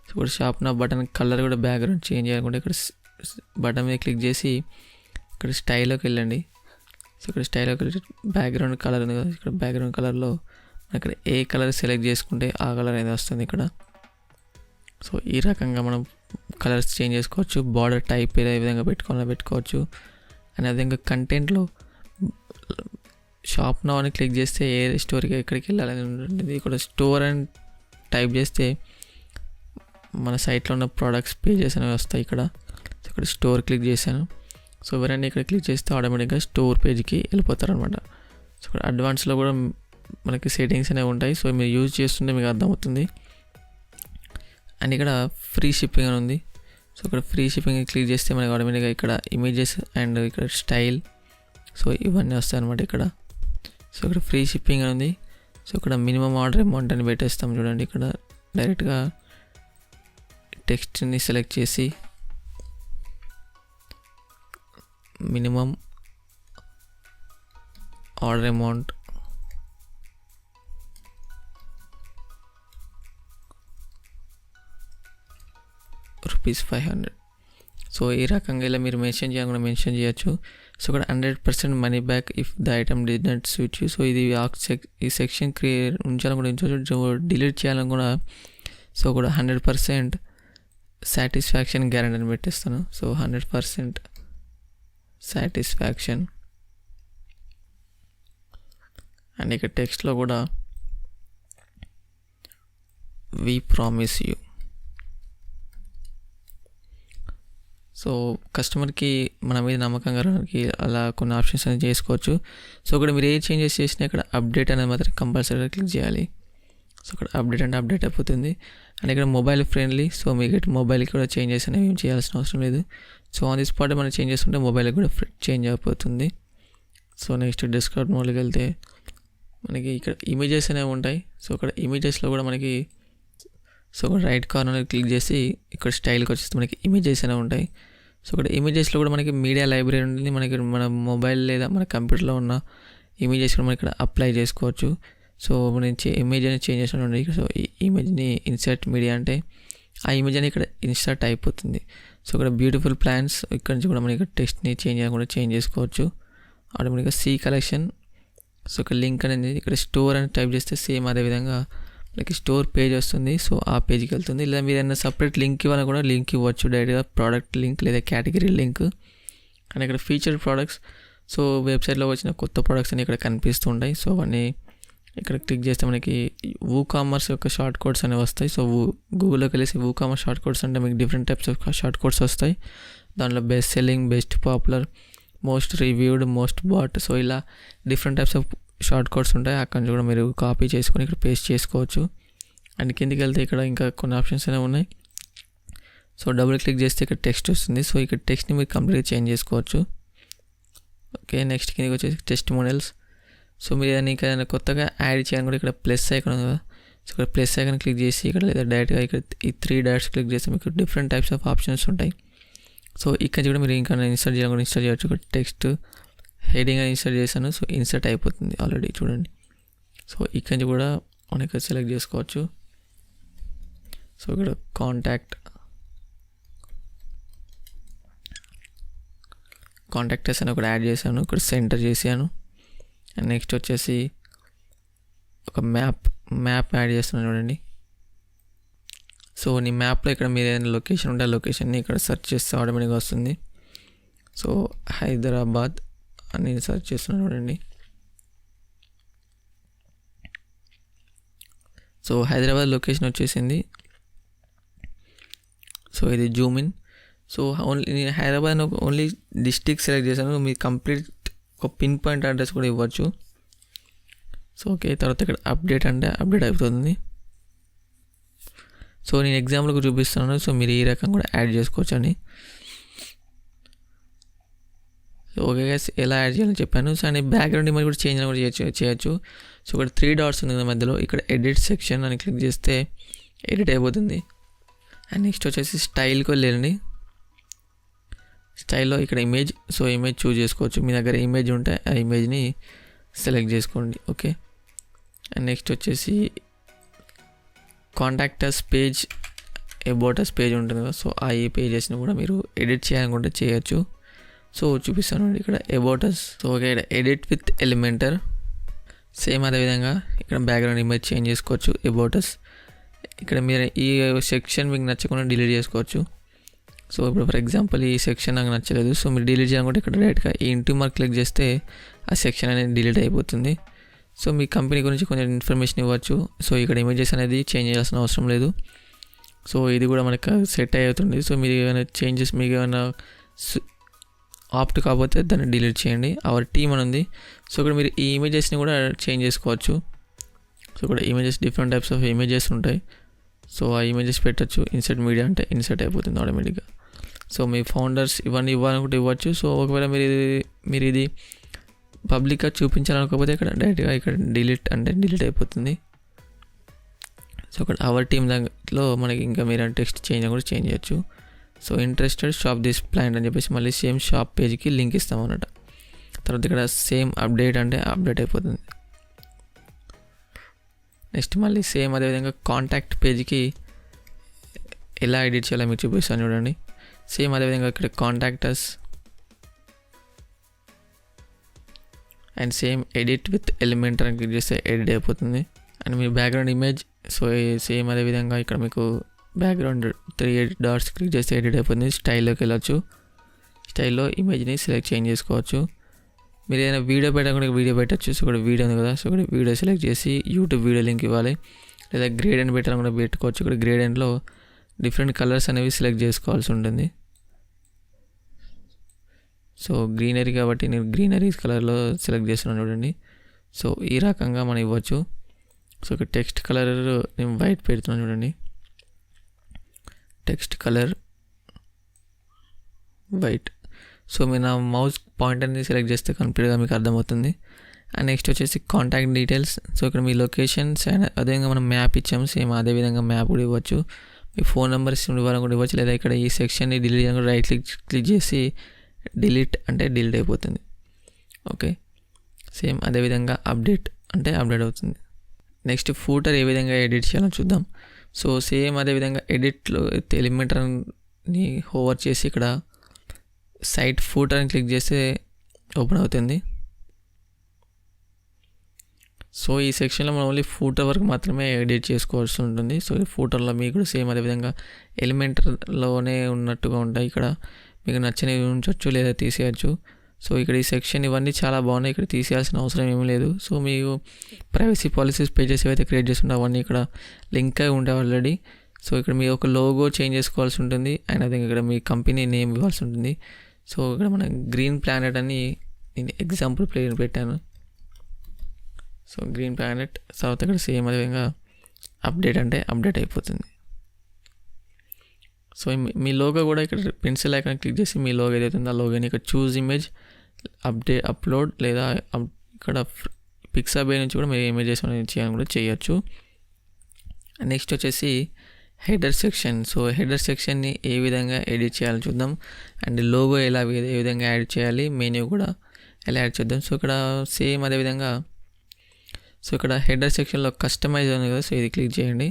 A: సో ఇక్కడ షాప్ నౌ బటన్ కలర్ కూడా బ్యాక్గ్రౌండ్ చేంజ్ చేయకుండా ఇక్కడ బటన్ మీద క్లిక్ చేసి ఇక్కడ స్టైల్లోకి వెళ్ళండి. సో ఇక్కడ స్టైల్లోకి వెళ్ళి బ్యాక్గ్రౌండ్ కలర్ ఉంది కదా, ఇక్కడ బ్యాక్గ్రౌండ్ కలర్లో ఇక్కడ ఏ కలర్ సెలెక్ట్ చేసుకుంటే ఆ కలర్ అనేది వస్తుంది ఇక్కడ. సో ఈ రకంగా మనం కలర్స్ చేంజ్ చేసుకోవచ్చు. బార్డర్ టైప్ ఏ విధంగా పెట్టుకోవచ్చు. అండ్ అదేవిధంగా కంటెంట్లో షాప్ నౌ అని క్లిక్ చేస్తే ఏ స్టోర్కి ఎక్కడికి వెళ్ళాలని ఉంటుంది. ఇక్కడ స్టోర్ అని టైప్ చేస్తే మన సైట్లో ఉన్న ప్రోడక్ట్స్ పేజెస్ అనేవి వస్తాయి ఇక్కడ. సో ఇక్కడ స్టోర్ క్లిక్ చేశాను. సో ఎవరైనా ఇక్కడ క్లిక్ చేస్తే ఆటోమేటిక్గా స్టోర్ పేజ్కి వెళ్ళిపోతారు అనమాట. సో ఇక్కడ అడ్వాన్స్లో కూడా మనకి సెట్టింగ్స్ అనేవి ఉంటాయి. సో మీరు యూజ్ చేస్తుంటే మీకు అర్థమవుతుంది. అండ్ ఇక్కడ ఫ్రీ షిప్పింగ్ అని ఉంది. సో ఇక్కడ ఫ్రీ షిప్పింగ్ క్లిక్ చేస్తే మనకి ఆటోమేటిక్గా ఇక్కడ ఇమేజెస్ అండ్ ఇక్కడ స్టైల్, సో ఇవన్నీ వస్తాయి అనమాట ఇక్కడ. సో ఇక్కడ ఫ్రీ షిప్పింగ్ అని ఉంది. సో ఇక్కడ మినిమం ఆర్డర్ అమౌంట్ అని పెట్టేస్తాం చూడండి. ఇక్కడ డైరెక్ట్గా టెక్స్ట్ని సెలెక్ట్ చేసి మినిమం ఆర్డర్ అమౌంట్ ₹500. సో ఈ రకంగా ఇలా మీరు మెన్షన్ చేయొచ్చు. సో ఇక్కడ 100% money back if the item did not suit you. So ఇది ఈ సెక్షన్ ఉంచాలని కూడా ఉంచవచ్చు, డిలీట్ చేయాలని కూడా. సో కూడా 100% సాటిస్ఫాక్షన్ గ్యారెంటీ అని పెట్టేస్తాను. So 100% satisfaction. అండ్ ఇక్కడ టెక్స్ట్లో కూడా వి ప్రామిస్ యూ. సో కస్టమర్కి మన మీద నమ్మకం కలగడానికి అలా కొన్ని ఆప్షన్స్ అనేది చేసుకోవచ్చు. సో ఇక్కడ మీరు ఏ చేంజెస్ చేసినా ఇక్కడ అప్డేట్ అనేది మాత్రం కంపల్సరీగా క్లిక్ చేయాలి. సో ఇక్కడ అప్డేట్ అయిపోతుంది. అండ్ ఇక్కడ మొబైల్ ఫ్రెండ్లీ. సో మీకు మొబైల్కి కూడా చేంజెస్ అనేవి ఏం చేయాల్సిన అవసరం లేదు. సో ఆన్ ది స్పాట్ మనం చేంజ్ చేసుకుంటే మొబైల్కి కూడా చేంజ్ అయిపోతుంది. సో నెక్స్ట్ డిస్కౌంట్ మోడ్కి వెళ్తే మనకి ఇక్కడ ఇమేజెస్ అనేవి ఉంటాయి. సో ఇక్కడ ఇమేజెస్లో కూడా మనకి సో ఇక్కడ రైట్ కార్నర్ క్లిక్ చేసి ఇక్కడ స్టైల్కి వచ్చేస్తే మనకి ఇమేజెస్ అనేవి ఉంటాయి. సో ఇక్కడ ఇమేజెస్లో కూడా మనకి మీడియా లైబ్రరీ ఉంటుంది. మనకి మన మొబైల్ లేదా మన కంప్యూటర్లో ఉన్న ఇమేజెస్ కూడా మనం ఇక్కడ అప్లై చేసుకోవచ్చు. సో నేను ఇమేజ్ అనేది చేంజ్ చేసినట్టు. సో ఈ ఇమేజ్ని ఇన్సర్ట్ మీడియా అంటే ఆ ఇమేజ్ అనేది ఇక్కడ ఇన్సర్ట్ అయిపోతుంది. సో ఇక్కడ బ్యూటిఫుల్ ప్లాన్స్ ఇక్కడ నుంచి కూడా మనకి టెక్స్ట్ని చేంజ్ చేసుకోవచ్చు ఆటోమేటిక్గా. సి కలెక్షన్, సో ఇక్కడ లింక్ అనేది ఇక్కడ స్టోర్ అని టైప్ చేస్తే సేమ్ అదేవిధంగా మనకి స్టోర్ పేజ్ వస్తుంది. సో ఆ పేజ్కి వెళ్తుంది. లేదా మీరు ఏదైనా సపరేట్ లింక్ ఇవ్వాలని కూడా లింక్ ఇవ్వచ్చు డైరెక్ట్గా, ప్రోడక్ట్ లింక్ లేదా కేటగిరీ లింక్. కానీ ఇక్కడ ఫీచర్డ్ ప్రోడక్ట్స్, సో వెబ్సైట్లో వచ్చిన కొత్త ప్రోడక్ట్స్ అని ఇక్కడ కనిపిస్తూ ఉంటాయి. సో అవన్నీ ఇక్కడ క్లిక్ చేస్తే మనకి WooCommerce యొక్క షార్ట్ కోడ్స్ అనేవి వస్తాయి. సో గూగుల్లోకి వెళ్ళేసి WooCommerce షార్ట్ కోడ్స్ అంటే మీకు different types of short codes వస్తాయి. దాంట్లో best selling, best popular, most reviewed, most bought, so ఇలా different types of short codes ఉంటాయి. అక్కడ నుంచి కూడా మీరు కాపీ చేసుకొని ఇక్కడ పేస్ట్ చేసుకోవచ్చు. అండ్ కిందికి వెళ్తే ఇక్కడ ఇంకా కొన్ని ఆప్షన్స్ అనేవి ఉన్నాయి. సో డబుల్ క్లిక్ చేస్తే ఇక్కడ టెక్స్ట్ వస్తుంది. సో ఇక్కడ టెక్స్ట్ని మీరు కంప్లీట్గా చేంజ్ చేసుకోవచ్చు. ఓకే, నెక్స్ట్ కిందకి వచ్చేసి టెస్టిమోనియల్స్. సో మీరు ఏదైనా కొత్తగా యాడ్ చేయాలని కూడా ఇక్కడ ప్లస్ ఐకాన్ ఉంది కదా, సో ఇక్కడ ప్లస్ ఐకాన్ క్లిక్ చేసి ఇక్కడ లేదా డైరెక్ట్గా ఇక్కడ ఈ 3 డాట్స్ క్లిక్ చేస్తే మీకు డిఫరెంట్ టైప్స్ ఆఫ్ ఆప్షన్స్ ఉంటాయి. సో ఇక్కడ నుంచి కూడా మీరు ఇంకా ఇన్సర్ట్ చేయాలని కూడా ఇన్సర్ట్ చేయవచ్చు. ఇక్కడ టెక్స్ట్ హెడింగ్ అని ఇన్సర్ట్ చేశాను. సో ఇన్సర్ట్ అయిపోతుంది ఆల్రెడీ చూడండి. సో ఇక్కడ నుంచి కూడా మనం ఇక్కడ సెలెక్ట్ చేసుకోవచ్చు. సో ఇక్కడ కాంటాక్ట్ అని ఒకటి యాడ్ చేశాను, ఇక్కడ సెంటర్ చేశాను. అండ్ నెక్స్ట్ వచ్చేసి ఒక మ్యాప్ యాడ్ చేస్తున్నాను చూడండి. సో నీ మ్యాప్లో ఇక్కడ మీరు ఏదైనా లొకేషన్ ఉంటే ఆ లొకేషన్ని ఇక్కడ సెర్చ్ చేస్తే ఆటోమేటిక్గా వస్తుంది. సో హైదరాబాద్ అని సెర్చ్ చేస్తున్నాను చూడండి. సో హైదరాబాద్ లొకేషన్ వచ్చేసింది. సో ఇది జూమ్ ఇన్. సో నేను హైదరాబాద్ ఓన్లీ డిస్ట్రిక్ట్ సెలెక్ట్ చేశాను. మీరు కంప్లీట్ ఒక పిన్ పాయింట్ అడ్రస్ కూడా ఇవ్వచ్చు. సో ఓకే, తర్వాత ఇక్కడ అప్డేట్ అంటే అప్డేట్ అయిపోతుంది. సో నేను ఎగ్జాంపుల్కి చూపిస్తున్నాను. సో మీరు ఈ రకం కూడా యాడ్ చేసుకోవచ్చు అండి. సో ఓకే గైస్, ఎలా యాడ్ చేయాలని చెప్పాను. సో అండ్ బ్యాక్గ్రౌండ్ ఇమేజ్ కూడా చేంజ్ కూడా చేయొచ్చు. సో ఇక్కడ 3 డాట్స్ ఉంది కదా మధ్యలో, ఇక్కడ ఎడిట్ సెక్షన్ అని క్లిక్ చేస్తే ఎడిట్ అయిపోతుంది. అండ్ నెక్స్ట్ వచ్చేసి స్టైల్కి వెళ్ళండి. స్టైల్లో ఇక్కడ ఇమేజ్, సో ఇమేజ్ చూస్ చేసుకోవచ్చు. మీ దగ్గర ఇమేజ్ ఉంటే ఆ ఇమేజ్ని సెలెక్ట్ చేసుకోండి. ఓకే, అండ్ నెక్స్ట్ వచ్చేసి కాంటాక్టర్స్ పేజ్, అబౌటస్ పేజ్ ఉంటుంది కదా, సో ఆ ఈ పేజెస్ని కూడా మీరు ఎడిట్ చేయాలనుకుంటే చేయొచ్చు. సో చూపిస్తాను ఇక్కడ అబౌటస్. సో ఓకే, ఇక్కడ ఎడిట్ విత్ ఎలిమెంటర్, సేమ్ అదేవిధంగా ఇక్కడ బ్యాక్గ్రౌండ్ ఇమేజ్ చేంజ్ చేసుకోవచ్చు. అబౌటస్ ఇక్కడ మీరు ఈ సెక్షన్ మీకు నచ్చకుండా డిలీట్ చేసుకోవచ్చు. సో ఇప్పుడు ఫర్ ఎగ్జాంపుల్ ఈ సెక్షన్ నాకు నచ్చలేదు, సో మీరు డిలీట్ చేయాలనుకుంటే ఇక్కడ డైరెక్ట్గా ఈ ఇంటూ మార్క్ క్లిక్ చేస్తే ఆ సెక్షన్ అనేది డిలీట్ అయిపోతుంది. సో మీ కంపెనీ గురించి కొంచెం ఇన్ఫర్మేషన్ ఇవ్వచ్చు. సో ఇక్కడ ఇమేజెస్ అనేది చేంజ్ చేయాల్సిన అవసరం లేదు. సో ఇది కూడా మనకు సెట్ అవుతుంది. సో మీరు ఏమైనా చేంజెస్ మీకు ఏమైనా ఆప్ట్ కాకపోతే దాన్ని డిలీట్ చేయండి. అవర్ టీమ్ అని ఉంది. సో ఇక్కడ మీరు ఈ ఇమేజెస్ని కూడా చేంజ్ చేసుకోవచ్చు. సో ఇక్కడ images different types of images ఉంటాయి. సో ఆ ఇమేజెస్ పెట్టచ్చు. ఇన్సర్ట్ మీడియా అంటే ఇన్సర్ట్ అయిపోతుంది ఆటోమేటిక్గా. సో మీ ఫౌండర్స్ ఇవన్నీ ఇవ్వాలనుకుంటే ఇవ్వచ్చు. సో ఒకవేళ మీరు ఇది పబ్లిక్గా చూపించాలనుకోకపోతే ఇక్కడ డైరెక్ట్గా ఇక్కడ డిలీట్ అంటే డిలీట్ అయిపోతుంది. సో ఇక్కడ అవర్ టీమ్ దాంట్లో మనకి ఇంకా మీరు టెక్స్ట్ చేంజ్ కూడా చేంజ్ చేయొచ్చు. So interested shop this plant అని చెప్పేసి మళ్ళీ సేమ్ షాప్ పేజ్కి లింక్ ఇస్తాం అన్నమాట. తర్వాత ఇక్కడ సేమ్ అప్డేట్ అంటే అప్డేట్ అయిపోతుంది. నెక్స్ట్ మళ్ళీ సేమ్ అదేవిధంగా కాంటాక్ట్ పేజ్కి ఎలా ఎడిట్ చేయాలో మీకు చూపిస్తాను చూడండి. సేమ్ అదేవిధంగా ఇక్కడ contractors and same edit with Elementor అని క్లిక్ చేస్తే ఎడిట్ అయిపోతుంది. And me background image, so same అదేవిధంగా ఇక్కడ మీకు బ్యాక్గ్రౌండ్ 3 డాట్స్ క్లిక్ చేస్తే ఎడిట్ అయిపోతుంది. స్టైల్లోకి వెళ్ళచ్చు. స్టైల్లో ఇమేజ్ని సెలెక్ట్ చేంజ్ చేసుకోవచ్చు. మీరు ఏదైనా వీడియో పెట్టకుండా వీడియో పెట్టచ్చు. సో ఇక్కడ వీడియో ఉంది కదా, సో ఇక్కడ వీడియో సెలెక్ట్ చేసి యూట్యూబ్ వీడియో లింక్ ఇవ్వాలి. లేదా గ్రేడెంట్ పెట్టాలని కూడా పెట్టుకోవచ్చు. ఇక్కడ గ్రేడెంట్లో డిఫరెంట్ కలర్స్ అనేవి సెలెక్ట్ చేసుకోవాల్సి ఉంటుంది. సో గ్రీనరీ కాబట్టి నేను గ్రీనరీ కలర్లో సెలెక్ట్ చేస్తున్నాను చూడండి. సో ఈ రకంగా మనం ఇవ్వచ్చు. సో ఇక్కడ టెక్స్ట్ కలర్ నేను వైట్ పెడుతున్నాను చూడండి. Text colour white. సో మీరు నా మౌస్ పాయింటర్ని సెలెక్ట్ చేస్తే కంప్లీట్గా మీకు అర్థమవుతుంది. అండ్ నెక్స్ట్ వచ్చేసి కాంటాక్ట్ డీటెయిల్స్. సో ఇక్కడ మీ లొకేషన్స్ అండ్ అదేవిధంగా మనం మ్యాప్ ఇచ్చాము, సేమ్ అదేవిధంగా మ్యాప్ కూడా ఇవ్వచ్చు. మీ ఫోన్ నెంబర్స్ ఇవ్వాలని కూడా ఇవ్వచ్చు. లేదా ఇక్కడ ఈ సెక్షన్ని డిలీట్ చేయడానికి రైట్ క్లిక్ చేసి డిలీట్ అంటే డిలీట్ అయిపోతుంది. ఓకే, సేమ్ అదేవిధంగా అప్డేట్ అంటే అప్డేట్ అవుతుంది. నెక్స్ట్ ఫూటర్ ఏ విధంగా ఎడిట్ చేయాలో చూద్దాం. సో సేమ్ అదేవిధంగా ఎడిట్లో ఎలిమెంటర్ ని హోవర్ చేసి ఇక్కడ సైట్ ఫూటర్ అని క్లిక్ చేస్తే ఓపెన్ అవుతుంది. సో ఈ సెక్షన్లో మనం ఓన్లీ ఫూటర్ వరకు మాత్రమే ఎడిట్ చేసుకోవాల్సి ఉంటుంది. సో ఈ ఫూటర్లో మీకు కూడా సేమ్ అదేవిధంగా ఎలిమెంటర్లోనే ఉన్నట్టుగా ఉంటాయి. ఇక్కడ మీకు నచ్చినవి ఉంచవచ్చు లేదా తీసేయచ్చు. సో ఇక్కడ ఈ సెక్షన్ ఇవన్నీ చాలా బాగున్నాయి, ఇక్కడ తీసేయాల్సిన అవసరం ఏమీ లేదు. సో మీకు ప్రైవసీ పాలసీస్ పేజెస్ ఏవైతే క్రియేట్ చేస్తుంటే అవన్నీ ఇక్కడ లింక్ అయి ఉంటాయి ఆల్రెడీ. సో ఇక్కడ మీ ఒక లోగో చేంజ్ చేసుకోవాల్సి ఉంటుంది అండ్ అదే ఇక్కడ మీ కంపెనీ నేమ్ ఇవ్వాల్సి ఉంటుంది. సో ఇక్కడ మన గ్రీన్ ప్లానెట్ అని నేను ఎగ్జాంపుల్ పెట్టాను. సో గ్రీన్ ప్లానెట్ తర్వాత ఇక్కడ సేమ్ అదేవిధంగా అప్డేట్ అంటే అప్డేట్ అయిపోతుంది. సో మీ లోగో కూడా ఇక్కడ పెన్సిల్ ఐకాన్ క్లిక్ చేసి మీ లోగో ఏదైతే ఉందో ఆ లోగోని ఇక్కడ చూజ్ ఇమేజ్ అప్లోడ్ లేదా ఇక్కడ పిక్సాబే నుంచి కూడా మీరు ఇమేజెస్ చేయాలని కూడా చేయొచ్చు. నెక్స్ట్ వచ్చేసి హెడర్ సెక్షన్. సో హెడర్ సెక్షన్ని ఏ విధంగా ఎడిట్ చేయాలో చూద్దాం అండ్ లోగో ఏ విధంగా యాడ్ చేయాలి, మెనూ కూడా ఎలా యాడ్ చేద్దాం. సో ఇక్కడ సేమ్ అదేవిధంగా సో ఇక్కడ హెడర్ సెక్షన్లో కస్టమైజ్ ఉంది కదా, సో ఇది క్లిక్ చేయండి.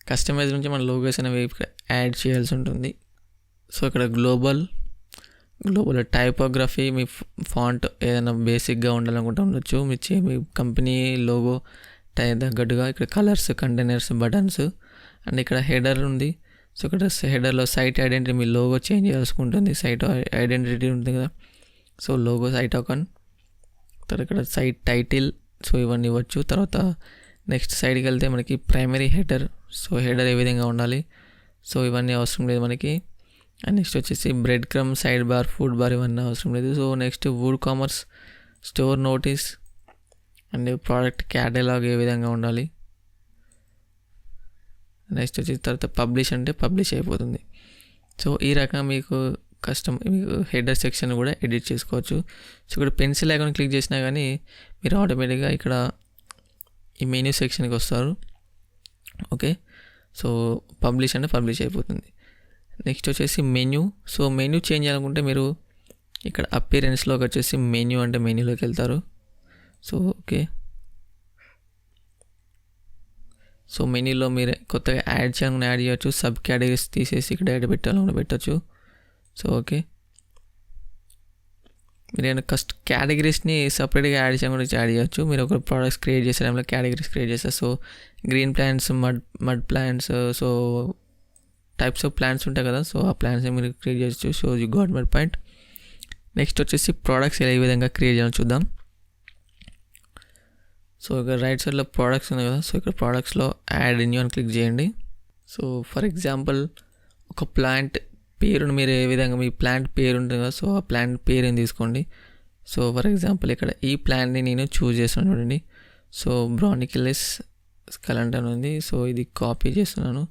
A: కస్టమైజ్ నుంచి మన లోగోస్ అనేవి యాడ్ చేయాల్సి ఉంటుంది. సో ఇక్కడ గ్లోబల్ టైపోగ్రఫీ మీ ఫాంట్ ఏదైనా బేసిక్గా ఉండాలనుకుంటా ఉండొచ్చు. మీ కంపెనీ లోగో తగ్గట్టుగా ఇక్కడ కలర్స్, కంటైనర్స్, బటన్స్ అండ్ ఇక్కడ హెడర్ ఉంది. సో ఇక్కడ హెడర్లో సైట్ ఐడెంటిటీ మీ లోగో చేంజ్ చేయాల్సి ఉంటుంది. సైట్ ఐడెంటిటీ ఉంటుంది కదా, సో లోగో సైట్ ఐకాన్, తర్వాత ఇక్కడ సైట్ టైటిల్, సో ఇవన్నీ ఇవ్వచ్చు. తర్వాత నెక్స్ట్ సైడ్కి వెళ్తే మనకి ప్రైమరీ హెడర్, సో హెడర్ ఏ విధంగా ఉండాలి, సో ఇవన్నీ అవసరం లేదు మనకి. అండ్ నెక్స్ట్ వచ్చేసి breadcrumb, sidebar, foot bar ఇవన్నీ అవసరం లేదు. So next WooCommerce, store notice and product catalog ఏ విధంగా ఉండాలి. నెక్స్ట్ వచ్చేసి తర్వాత పబ్లిష్ అంటే పబ్లిష్ అయిపోతుంది. సో ఈ రకంగా మీకు హెడర్ సెక్షన్ కూడా ఎడిట్ చేసుకోవచ్చు. సో ఇక్కడ పెన్సిల్ ఐకాన్ క్లిక్ చేసినా కానీ మీరు ఆటోమేటిక్గా ఇక్కడ ఈ మెనూ సెక్షన్కి వస్తారు. ఓకే, సో పబ్లిష్ అంటే పబ్లిష్ అయిపోతుంది. నెక్స్ట్ వచ్చేసి మెన్యూ. సో మెన్యూ చేంజ్ చేయాలనుకుంటే మీరు ఇక్కడ అపియరెన్స్లోకి వచ్చేసి మెన్యూ అంటే మెన్యూలోకి వెళ్తారు. సో ఓకే, సో మెన్యూలో మీరు కొత్తగా యాడ్ చేయాలనుకున్న యాడ్ చేయవచ్చు, సబ్ కేటగిరీస్ తీసేసి ఇక్కడ యాడ్ పెట్టాలనుకున్న పెట్టచ్చు. సో ఓకే, మీరు ఏమైనా కేటగిరీస్ని సపరేట్గా యాడ్ చేయకుండా యాడ్ చేయొచ్చు. మీరు ఒక ప్రోడక్ట్స్ క్రియేట్ చేసే టైంలో కేటగిరీస్ క్రియేట్ చేస్తారు. So green plants, mud plants, so types of plants ఉంటాయి కదా, సో ఆ ప్లాంట్స్ని మీరు క్రియేట్ చేయొచ్చు. So you got my point. Next వచ్చేసి ప్రోడక్ట్స్ ఏ విధంగా క్రియేట్ చేయాలో చూద్దాం. సో ఇక్కడ రైట్ సైడ్లో ప్రోడక్ట్స్ ఉన్నాయి కదా, సో ఇక్కడ ప్రోడక్ట్స్లో యాడ్ న్యూ అని క్లిక్ చేయండి. సో ఫర్ ఎగ్జాంపుల్ ఒక ప్లాంట్ పేరును మీరు ఏ విధంగా మీ ప్లాంట్ పేరు ఉంటుంది కదా, సో ఆ ప్లాంట్ పేరుని తీసుకోండి. సో ఫర్ ఎగ్జాంపుల్ ఇక్కడ ఈ ప్లాంట్ని నేను చూస్ చేస్తున్నాను చూడండి. సో బ్రానికిలిస్ స్కలంట్ అని ఉంది. సో ఇది కాపీ చేస్తున్నాను.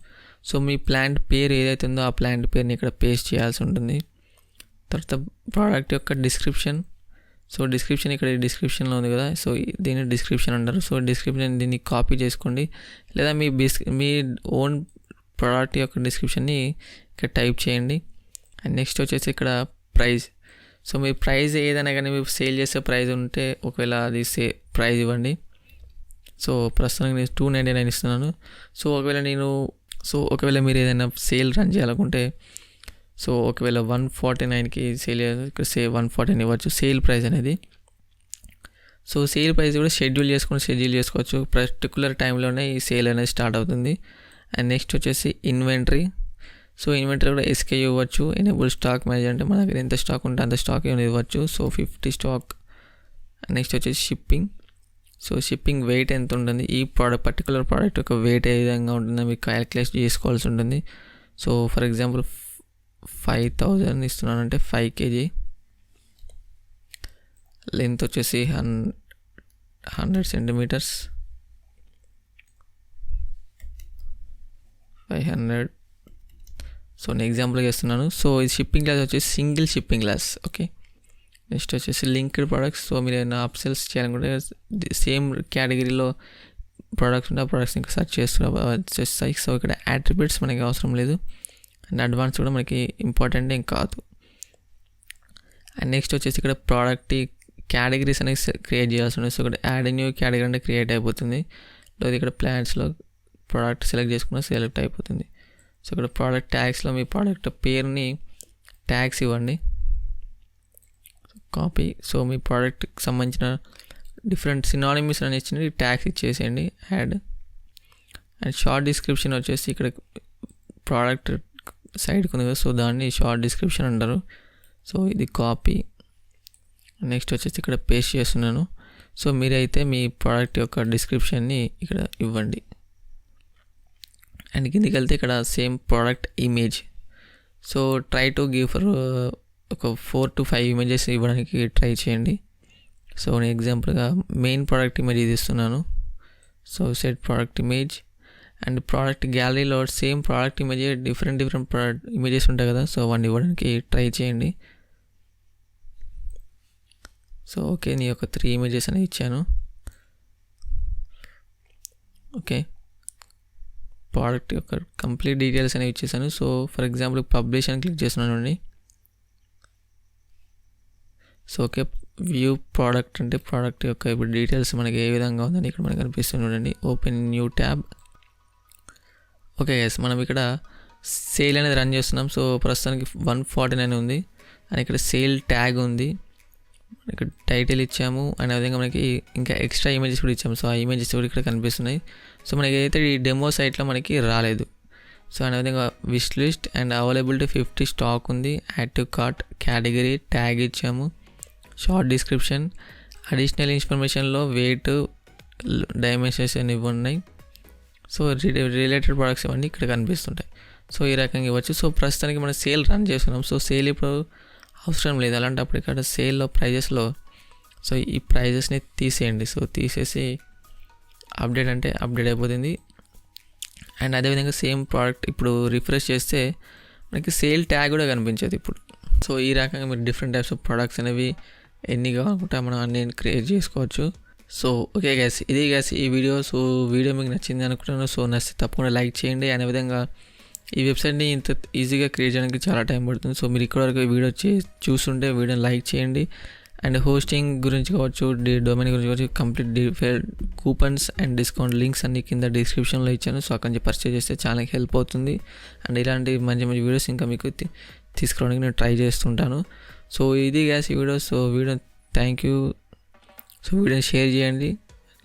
A: సో మీ ప్లాంట్ పేరు ఏదైతే ఉందో ఆ ప్లాంట్ పేరుని ఇక్కడ పేస్ట్ చేయాల్సి ఉంటుంది. తర్వాత ప్రోడక్ట్ యొక్క డిస్క్రిప్షన్. సో డిస్క్రిప్షన్ ఇక్కడ డిస్క్రిప్షన్లో ఉంది కదా, సో దీన్ని డిస్క్రిప్షన్ అంటారు. సో డిస్క్రిప్షన్ దీన్ని కాపీ చేసుకోండి లేదా మీ ఓన్ ప్రోడక్ట్ యొక్క డిస్క్రిప్షన్ని ఇక్కడ టైప్ చేయండి. అండ్ నెక్స్ట్ వచ్చేసి ఇక్కడ ప్రైస్. సో మీ ప్రైస్ ఏదైనా కానీ మీరు సేల్ చేసే ప్రైస్ ఉంటే ఒకవేళ అది ప్రైస్ ఇవ్వండి. సో ప్రస్తుతానికి నేను 299 ఇస్తున్నాను. సో ఒకవేళ మీరు ఏదైనా సేల్ రన్ చేయాలనుకుంటే, సో ఒకవేళ 149కి సేల్ చేయాలి, ఇక్కడ 149 ఇవ్వచ్చు సేల్ ప్రైస్ అనేది. సో సేల్ ప్రైస్ కూడా షెడ్యూల్ చేసుకోవచ్చు. పర్టికులర్ టైంలోనే ఈ సేల్ అనేది స్టార్ట్ అవుతుంది. అండ్ నెక్స్ట్ వచ్చేసి ఇన్వెంటరీ. సో ఇన్వెంటరీ కూడా ఎస్కేయూ ఇవ్వచ్చు. ఎనేబుల్ స్టాక్ మేనేజర్ అంటే మన దగ్గర ఎంత స్టాక్ ఉంటే అంత స్టాక్ ఇవ్వచ్చు. So 50 stock. నెక్స్ట్ వచ్చేసి షిప్పింగ్. సో షిప్పింగ్ వెయిట్ ఎంత ఉంటుంది, ఈ పర్టికులర్ ప్రోడక్ట్ యొక్క వెయిట్ ఏ విధంగా ఉంటుందో మీకు క్యాలిక్యులేట్ చేసుకోవాల్సి ఉంటుంది. So for example 5000 ఇస్తున్నానంటే 5 kg. Length వచ్చేసి 100 centimeters, 500. సో నేను ఎగ్జాంపుల్గా చేస్తున్నాను. సో ఇది షిప్పింగ్ క్లాస్ వచ్చేసి single shipping class. Okay, next వచ్చేసి లింక్డ్ ప్రొడక్ట్స్. సో మీరు ఏమైనా అప్సెల్స్ చేయాలనుకుంటే సేమ్ కేటగిరీలో ప్రొడక్ట్స్ ఉంటే ఆ ప్రొడక్ట్స్ ఇంకా సెర్చ్ చేస్తాయి. సో ఇక్కడ అట్రిబ్యూట్స్ మనకి అవసరం లేదు అండ్ అడ్వాన్స్ కూడా మనకి ఇంపార్టెంట్ ఏం కాదు. అండ్ నెక్స్ట్ వచ్చేసి ఇక్కడ ప్రోడక్ట్ కేటగిరీస్ అనేది క్రియేట్ చేయాల్సి ఉంటుంది. సో ఇక్కడ యాడ్ న్యూ కేటగిరీ అంటే క్రియేట్ అయిపోతుంది. లేదా ఇక్కడ ప్లాంట్స్లో ప్రోడక్ట్ సెలెక్ట్ చేసుకున్న సెలెక్ట్ అయిపోతుంది. సో ఇక్కడ ప్రోడక్ట్ ట్యాగ్స్లో మీ ప్రోడక్ట్ పేరుని ట్యాగ్స్ ఇవ్వండి. కాపీ. సో మీ ప్రోడక్ట్కి సంబంధించిన డిఫరెంట్ సినానిమస్ అని ఇచ్చిన ట్యాగ్స్ ఇచ్చేసేయండి. యాడ్. అండ్ షార్ట్ డిస్క్రిప్షన్ వచ్చేసి ఇక్కడ ప్రోడక్ట్ సైడ్కి ఉంది కదా, సో దాన్ని షార్ట్ డిస్క్రిప్షన్ అంటారు. సో ఇది కాపీ. నెక్స్ట్ వచ్చేసి ఇక్కడ పేస్ట్ చేస్తున్నాను. సో మీరైతే మీ ప్రోడక్ట్ యొక్క డిస్క్రిప్షన్ని ఇక్కడ ఇవ్వండి. అండ్ కిందికి వెళ్తే ఇక్కడ same product image. So try to give for ఒక 4 to 5 ఇమేజెస్ ఇవ్వడానికి ట్రై చేయండి. సో నేను ఎగ్జాంపుల్గా మెయిన్ ప్రోడక్ట్ ఇమేజ్ ఇది ఇస్తున్నాను. So set product image. And product గ్యాలరీలో same product image different product images ఉంటాయి కదా, సో అవన్నీ ఇవ్వడానికి ట్రై చేయండి. సో ఓకే, నీ యొక్క 3 ఇమేజెస్ అనేవి ఇచ్చాను. ఓకే, ప్రోడక్ట్ యొక్క కంప్లీట్ డీటెయిల్స్ అనేవి ఇచ్చేసాను. సో ఫర్ ఎగ్జాంపుల్ పబ్లిష్ అని క్లిక్ చేస్తున్నాను అండి. సో ఓకే, వ్యూ ప్రోడక్ట్ అంటే ప్రోడక్ట్ యొక్క ఇప్పుడు డీటెయిల్స్ మనకి ఏ విధంగా ఉందని ఇక్కడ మనకు కనిపిస్తుంది చూడండి. Open new tab. Okay guys, మనం ఇక్కడ సేల్ అనేది రన్ చేస్తున్నాం. సో ప్రస్తుతానికి 149 ఉంది. అండ్ ఇక్కడ సేల్ ట్యాగ్ ఉంది, ఇక్కడ టైటిల్ ఇచ్చాము. అండ్ అదేవిధంగా మనకి ఇంకా ఎక్స్ట్రా ఇమేజెస్ కూడా ఇచ్చాము. సో ఆ ఇమేజెస్ కూడా ఇక్కడ కనిపిస్తున్నాయి. సో మనకి అయితే ఈ డెమో సైట్లో మనకి రాలేదు. సో అదేవిధంగా wish list and availability 50 stock ఉంది. Add to cart, category, tag ఇచ్చాము, షార్ట్ డిస్క్రిప్షన్, అడిషనల్ ఇన్ఫర్మేషన్లో వెయిట్, డైమెన్షన్స్ అనేవి ఉన్నాయి. సో రిలేటెడ్ ప్రొడక్ట్స్ ఇవన్నీ ఇక్కడ కనిపిస్తుంటాయి. సో ఈ రకంగా ఇవ్వచ్చు. సో ప్రస్తుతానికి మనం సేల్ రన్ చేస్తున్నాం. సో సేల్ ఇప్పుడు అవసరం లేదు. అలాంటప్పుడు ఇక్కడ సేల్లో ప్రైజెస్లో సో ఈ ప్రైజెస్ని తీసేయండి. సో తీసేసి అప్డేట్ అంటే అప్డేట్ అయిపోతుంది. అండ్ అదేవిధంగా సేమ్ ప్రోడక్ట్ ఇప్పుడు రిఫ్రెష్ చేస్తే మనకి సేల్ ట్యాగ్ కూడా కనిపించేది ఇప్పుడు. సో ఈ రకంగా మీరు డిఫరెంట్ టైప్స్ ఆఫ్ ప్రొడక్ట్స్ అనేవి ఎన్ని కావాలనుకుంటే మనం అన్ని క్రియేట్ చేసుకోవచ్చు. సో ఓకే గైస్, ఇది గైస్ ఈ వీడియో. సో వీడియో మీకు నచ్చింది అనుకుంటున్నాను. సో నచ్చితే తప్పకుండా లైక్ చేయండి. అనే విధంగా ఈ వెబ్సైట్ని ఇంత ఈజీగా క్రియేట్ చేయడానికి చాలా టైం పడుతుంది. సో మీరు ఇక్కడివరకు వీడియో చూస్తుంటే వీడియోని లైక్ చేయండి. అండ్ హోస్టింగ్ గురించి కావచ్చు, డొమైన్ గురించి కావచ్చు, complete coupons and discount links అన్ని కింద డిస్క్రిప్షన్లో ఇచ్చాను. సో అక్కడి నుంచి పర్చేజ్ చేస్తే చాలా హెల్ప్ అవుతుంది. అండ్ ఇలాంటి మంచి మంచి వీడియోస్ ఇంకా మీకు తీసుకురావడానికి నేను ట్రై చేస్తుంటాను. సో ఇది గ్యాస్ ఈ video. So video thank you. So వీడియోని షేర్ చేయండి,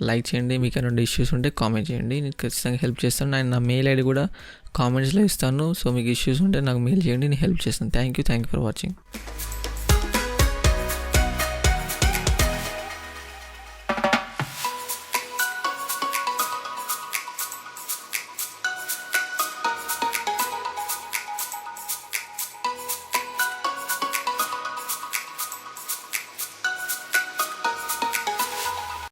A: లైక్ చేయండి. మీకు ఏమైనా ఇష్యూస్ ఉంటే కామెంట్ చేయండి, నేను ఖచ్చితంగా హెల్ప్ చేస్తాను. నేను నా మెయిల్ ఐడి కూడా కామెంట్స్లో ఇస్తాను. సో మీకు ఇష్యూస్ ఉంటే నాకు మెయిల్ చేయండి, నేను హెల్ప్ చేస్తాను. Thank you for watching.